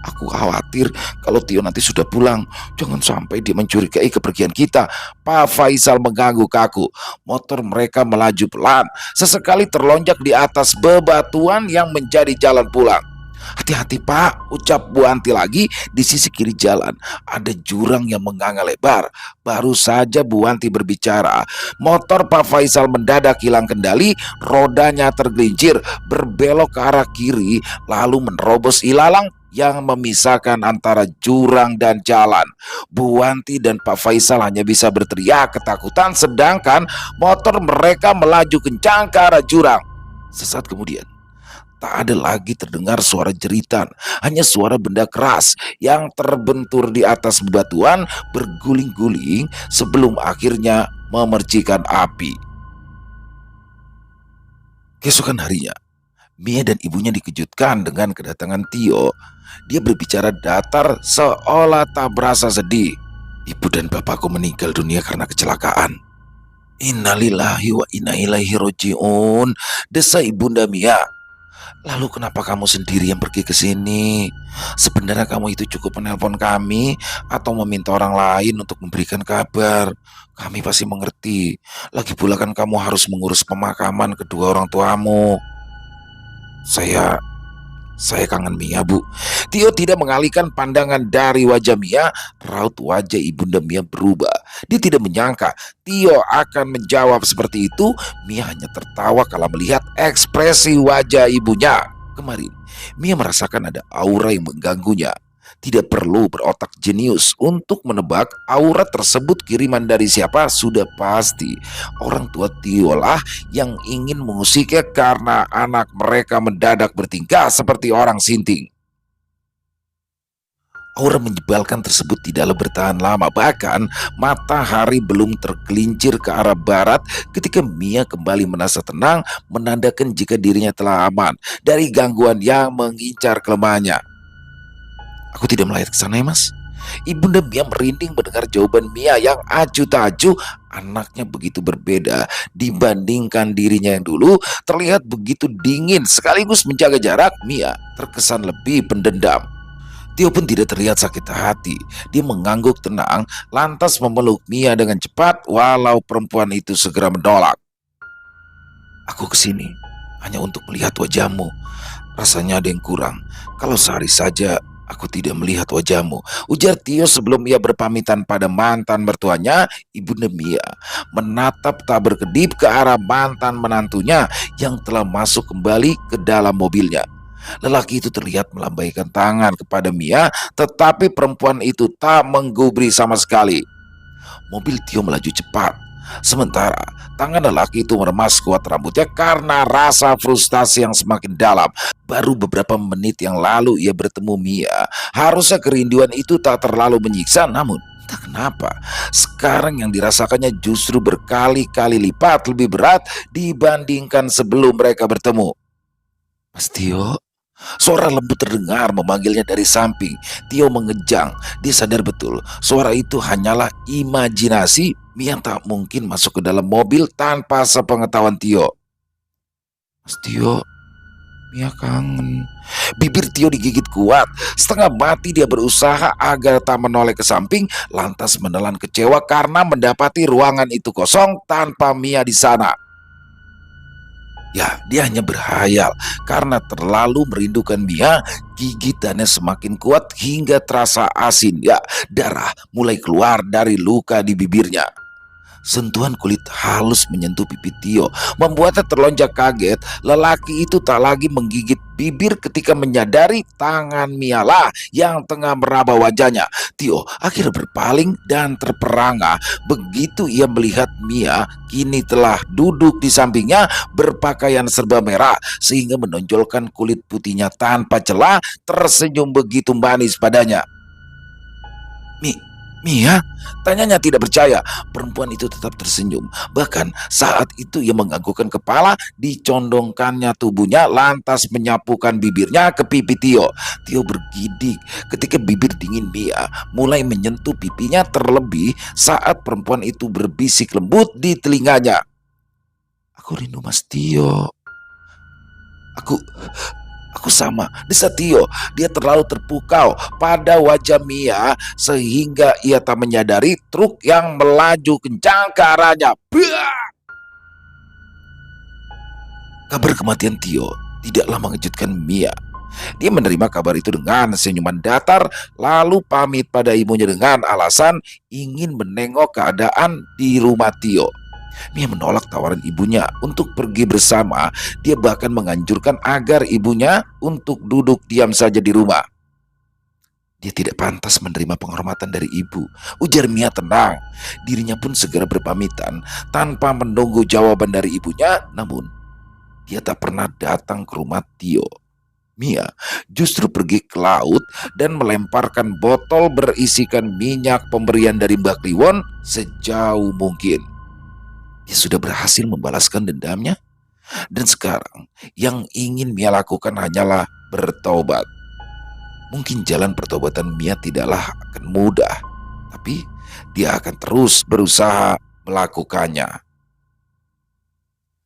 Aku khawatir kalau Tio nanti sudah pulang. Jangan sampai dia mencurigai kepergian kita. Pak Faisal mengganggu kaku. Motor mereka melaju pelan, sesekali terlonjak di atas bebatuan yang menjadi jalan pulang. Hati-hati, Pak, ucap Bu Anti lagi. Di sisi kiri jalan ada jurang yang menganga lebar. Baru saja Bu Anti berbicara, motor Pak Faisal mendadak hilang kendali. Rodanya tergelincir, berbelok ke arah kiri, lalu menerobos ilalang yang memisahkan antara jurang dan jalan. Bu Wanti dan Pak Faisal hanya bisa berteriak ketakutan, sedangkan motor mereka melaju kencang ke arah jurang. Sesaat kemudian, tak ada lagi terdengar suara jeritan, hanya suara benda keras yang terbentur di atas bebatuan berguling-guling sebelum akhirnya memercikan api. Keesokan harinya, Mia dan ibunya dikejutkan dengan kedatangan Tio. Dia berbicara datar seolah tak berasa sedih. Ibu dan bapakku meninggal dunia karena kecelakaan. Innalillahi wa inna ilaihi roji'un, desa ibunda Mia. Lalu kenapa kamu sendiri yang pergi ke sini? Sebenarnya kamu itu cukup menelpon kami atau meminta orang lain untuk memberikan kabar. Kami pasti mengerti. Lagi pula kan kamu harus mengurus pemakaman kedua orang tuamu. Saya saya kangen Mia, Bu. Tio tidak mengalihkan pandangan dari wajah Mia. Raut wajah ibunda Mia berubah. Dia tidak menyangka Tio akan menjawab seperti itu. Mia hanya tertawa kala melihat ekspresi wajah ibunya. Kemarin, Mia merasakan ada aura yang mengganggunya. Tidak perlu berotak jenius untuk menebak aura tersebut kiriman dari siapa. Sudah pasti orang tua Tio lah yang ingin mengusiknya karena anak mereka mendadak bertingkah seperti orang sinting. Aura menyebalkan tersebut tidaklah bertahan lama. Bahkan matahari belum tergelincir ke arah barat ketika Mia kembali merasa tenang, menandakan jika dirinya telah aman dari gangguan yang mengincar kelemahannya. Aku tidak melayat ke sana ya, Mas. Ibunda Mia merinding mendengar jawaban Mia yang acuh tak acuh. Anaknya begitu berbeda dibandingkan dirinya yang dulu, terlihat begitu dingin sekaligus menjaga jarak. Mia terkesan lebih pendendam. Tio pun tidak terlihat sakit hati. Dia mengangguk tenang, lantas memeluk Mia dengan cepat walau perempuan itu segera menolak. Aku kesini hanya untuk melihat wajahmu. Rasanya ada yang kurang. Kalau sehari saja aku tidak melihat wajahmu, ujar Tio sebelum ia berpamitan pada mantan mertuanya, Ibunda Mia. Menatap tak berkedip ke arah mantan menantunya yang telah masuk kembali ke dalam mobilnya. Lelaki itu terlihat melambaikan tangan kepada Mia, tetapi perempuan itu tak menggubri sama sekali. Mobil Tio melaju cepat. Sementara tangan lelaki itu meremas kuat rambutnya karena rasa frustasi yang semakin dalam. Baru beberapa menit yang lalu ia bertemu Mia. Harusnya kerinduan itu tak terlalu menyiksa, namun entah kenapa sekarang yang dirasakannya justru berkali-kali lipat lebih berat dibandingkan sebelum mereka bertemu. Mas Tio, suara lembut terdengar memanggilnya dari samping. Tio mengejang. Dia sadar betul suara itu hanyalah imajinasi. Mia tak mungkin masuk ke dalam mobil tanpa sepengetahuan Tio. Mas Tio, Mia kangen. Bibir Tio digigit kuat. Setengah mati dia berusaha agar tak menoleh ke samping, lantas menelan kecewa karena mendapati ruangan itu kosong tanpa Mia di sana. Ya, dia hanya berhayal karena terlalu merindukan Mia. Gigitannya semakin kuat hingga terasa asin. Ya, darah mulai keluar dari luka di bibirnya. Sentuhan kulit halus menyentuh pipi Tio membuatnya terlonjak kaget. Lelaki itu tak lagi menggigit bibir ketika menyadari tangan Mialah yang tengah meraba wajahnya. Tio akhirnya berpaling dan terperangah begitu ia melihat Mia kini telah duduk di sampingnya berpakaian serba merah sehingga menonjolkan kulit putihnya tanpa celah, tersenyum begitu manis padanya. Mia? Tanyanya tidak percaya. Perempuan itu tetap tersenyum. Bahkan saat itu ia menganggukkan kepala, dicondongkannya tubuhnya, lantas menyapukan bibirnya ke pipi Tio. Tio bergidik ketika bibir dingin Mia mulai menyentuh pipinya, terlebih saat perempuan itu berbisik lembut di telinganya. Aku rindu Mas Tio. Aku Aku sama, desa Tio. Dia terlalu terpukau pada wajah Mia sehingga ia tak menyadari truk yang melaju kencang ke arahnya. Bah! Kabar kematian Tio tidaklah mengejutkan Mia. Dia menerima kabar itu dengan senyuman datar, lalu pamit pada ibunya dengan alasan ingin menengok keadaan di rumah Tio. Mia menolak tawaran ibunya untuk pergi bersama. Dia bahkan menganjurkan agar ibunya untuk duduk diam saja di rumah. Dia tidak pantas menerima penghormatan dari ibu, ujar Mia tenang. Dirinya pun segera berpamitan tanpa menunggu jawaban dari ibunya. Namun dia tak pernah datang ke rumah Tio. Mia justru pergi ke laut dan melemparkan botol berisikan minyak pemberian dari Mbak Kliwon sejauh mungkin. Dia sudah berhasil membalaskan dendamnya, dan sekarang yang ingin Mia lakukan hanyalah bertobat. Mungkin jalan pertobatan Mia tidaklah akan mudah, tapi dia akan terus berusaha melakukannya.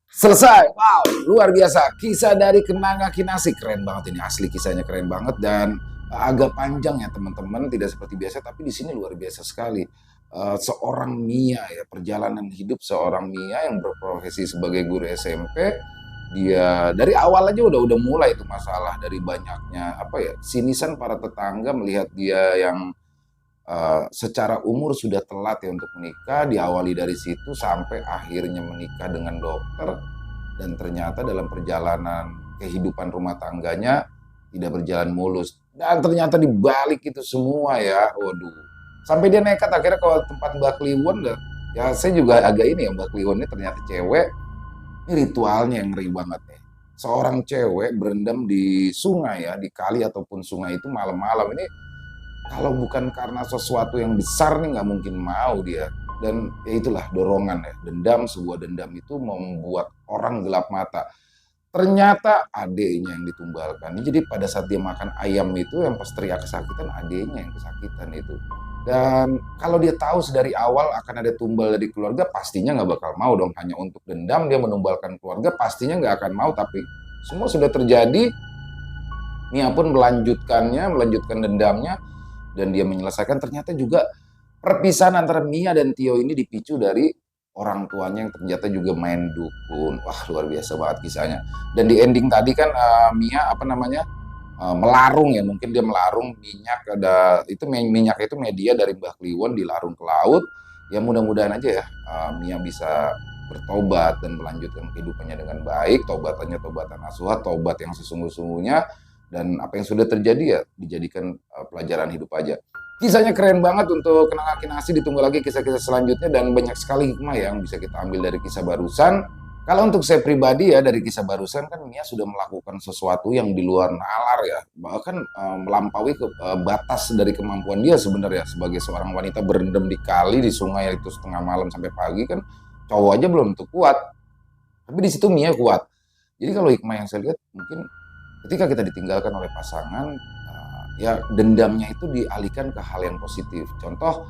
Selesai. Wow, luar biasa. Kisah dari Kenanga Kinasi. Keren banget ini, asli kisahnya keren banget dan agak panjang ya teman-teman, tidak seperti biasa tapi di sini luar biasa sekali. Seorang Mia ya, perjalanan hidup seorang Mia yang berprofesi sebagai guru SMP. Dia dari awal aja udah mulai itu masalah dari banyaknya apa ya, sinisan para tetangga melihat dia yang secara umur sudah telat ya untuk menikah. Diawali dari situ sampai akhirnya menikah dengan dokter, dan ternyata dalam perjalanan kehidupan rumah tangganya tidak berjalan mulus. Dan ternyata di balik itu semua ya, waduh, sampai dia nekat akhirnya ke tempat Mbak Kliwon. Ya saya juga agak ini ya, Mbak Kliwon ini ternyata cewek. Ini ritualnya yang ngeri banget nih. Seorang cewek berendam di sungai ya, di kali ataupun sungai itu malam-malam. Ini kalau bukan karena sesuatu yang besar nih nggak mungkin mau dia. Dan ya itulah dorongan ya, dendam, sebuah dendam itu membuat orang gelap mata. ternyata adiknya yang ditumbalkan. Jadi pada saat dia makan ayam itu yang pas teriak kesakitan, adiknya yang kesakitan itu. Dan kalau dia tahu sedari awal akan ada tumbal dari keluarga, pastinya nggak bakal mau dong. Hanya untuk dendam dia menumbalkan keluarga, pastinya nggak akan mau. Tapi semua sudah terjadi, Mia pun melanjutkan dendamnya, dan dia menyelesaikan. Ternyata juga perpisahan antara Mia dan Tio ini dipicu dari orang tuanya yang ternyata juga main dukun. Wah, luar biasa banget kisahnya. Dan di ending tadi kan Mia melarung ya, mungkin dia melarung minyak, ada itu minyak itu media dari Mbah Kliwon dilarung ke laut. Ya mudah-mudahan aja ya Mia bisa bertobat dan melanjutkan kehidupannya dengan baik. Tobatannya tobatan nasuha, tobat yang sesungguh-sungguhnya, dan apa yang sudah terjadi ya dijadikan pelajaran hidup aja. Kisahnya keren banget untuk kenangan kinasi, ditunggu lagi kisah-kisah selanjutnya, dan banyak sekali hikmah yang bisa kita ambil dari kisah barusan. Kalau untuk saya pribadi ya, dari kisah barusan kan Mia sudah melakukan sesuatu yang di luar nalar ya, bahkan melampaui batas dari kemampuan dia sebenarnya sebagai seorang wanita berendam di kali di sungai itu setengah malam sampai pagi kan, cowok aja belum tentu kuat, tapi di situ Mia kuat. Jadi kalau hikmah yang saya lihat mungkin ketika kita ditinggalkan oleh pasangan, ya dendamnya itu dialihkan ke hal yang positif. Contoh,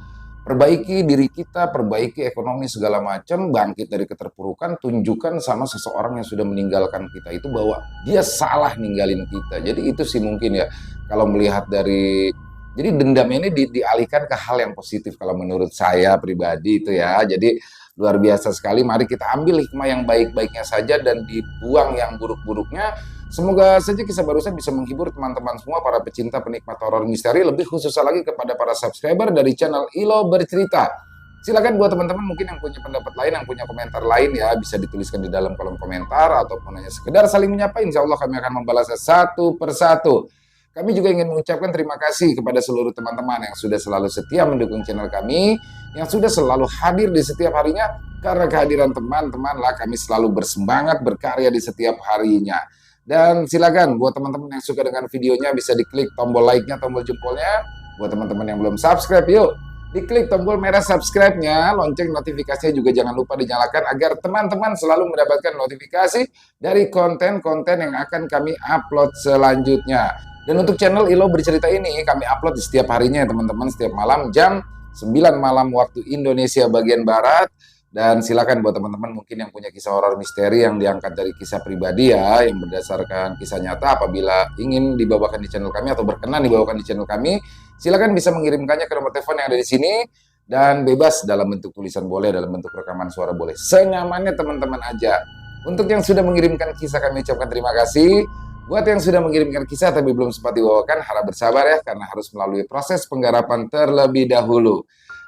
perbaiki diri kita, perbaiki ekonomi segala macam, bangkit dari keterpurukan, tunjukkan sama seseorang yang sudah meninggalkan kita itu bahwa dia salah ninggalin kita. Jadi itu sih mungkin ya, kalau melihat dari, jadi dendam ini dialihkan ke hal yang positif kalau menurut saya pribadi itu ya. Jadi luar biasa sekali. Mari kita ambil hikmah yang baik-baiknya saja dan dibuang yang buruk-buruknya. Semoga saja kisah barusan bisa menghibur teman-teman semua, para pecinta penikmat horor misteri, lebih khususnya lagi kepada para subscriber dari channel Ilo Bercerita. Silakan buat teman-teman mungkin yang punya pendapat lain, yang punya komentar lain ya, bisa dituliskan di dalam kolom komentar, ataupun hanya sekedar saling menyapa. Insya Allah kami akan membalasnya satu persatu. Kami juga ingin mengucapkan terima kasih kepada seluruh teman-teman yang sudah selalu setia mendukung channel kami, yang sudah selalu hadir di setiap harinya. Karena kehadiran teman-teman lah kami selalu bersemangat berkarya di setiap harinya. Dan silakan buat teman-teman yang suka dengan videonya bisa diklik tombol like-nya, tombol jempolnya. Buat teman-teman yang belum subscribe, yuk diklik tombol merah subscribe-nya, lonceng notifikasinya juga jangan lupa dinyalakan agar teman-teman selalu mendapatkan notifikasi dari konten-konten yang akan kami upload selanjutnya. Dan untuk channel Ilo Bercerita ini kami upload di setiap harinya ya teman-teman, setiap malam jam 9 malam waktu Indonesia bagian Barat. Dan silakan buat teman-teman mungkin yang punya kisah horor misteri yang diangkat dari kisah pribadi ya, yang berdasarkan kisah nyata, apabila ingin dibawakan di channel kami atau berkenan dibawakan di channel kami, silakan bisa mengirimkannya ke nomor telepon yang ada di sini, dan bebas dalam bentuk tulisan boleh, dalam bentuk rekaman suara boleh, senyamannya teman-teman aja. Untuk yang sudah mengirimkan kisah kami ucapkan terima kasih. Buat yang sudah mengirimkan kisah tapi belum sempat dibawakan, harap bersabar ya, karena harus melalui proses penggarapan terlebih dahulu.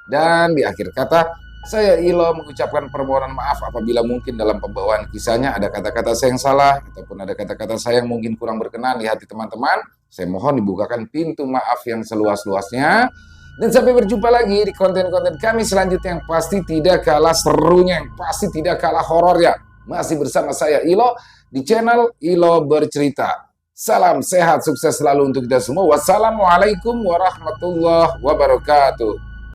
Dan di akhir kata, saya Ilo mengucapkan permohonan maaf apabila mungkin dalam pembawaan kisahnya ada kata-kata saya yang salah, ataupun ada kata-kata saya yang mungkin kurang berkenan di hati teman-teman. Saya mohon dibukakan pintu maaf yang seluas-luasnya. Dan sampai berjumpa lagi di konten-konten kami selanjutnya yang pasti tidak kalah serunya, yang pasti tidak kalah horornya. Masih bersama saya Ilo di channel Ilo Bercerita. Salam sehat, sukses selalu untuk kita semua. Wassalamualaikum warahmatullahi wabarakatuh.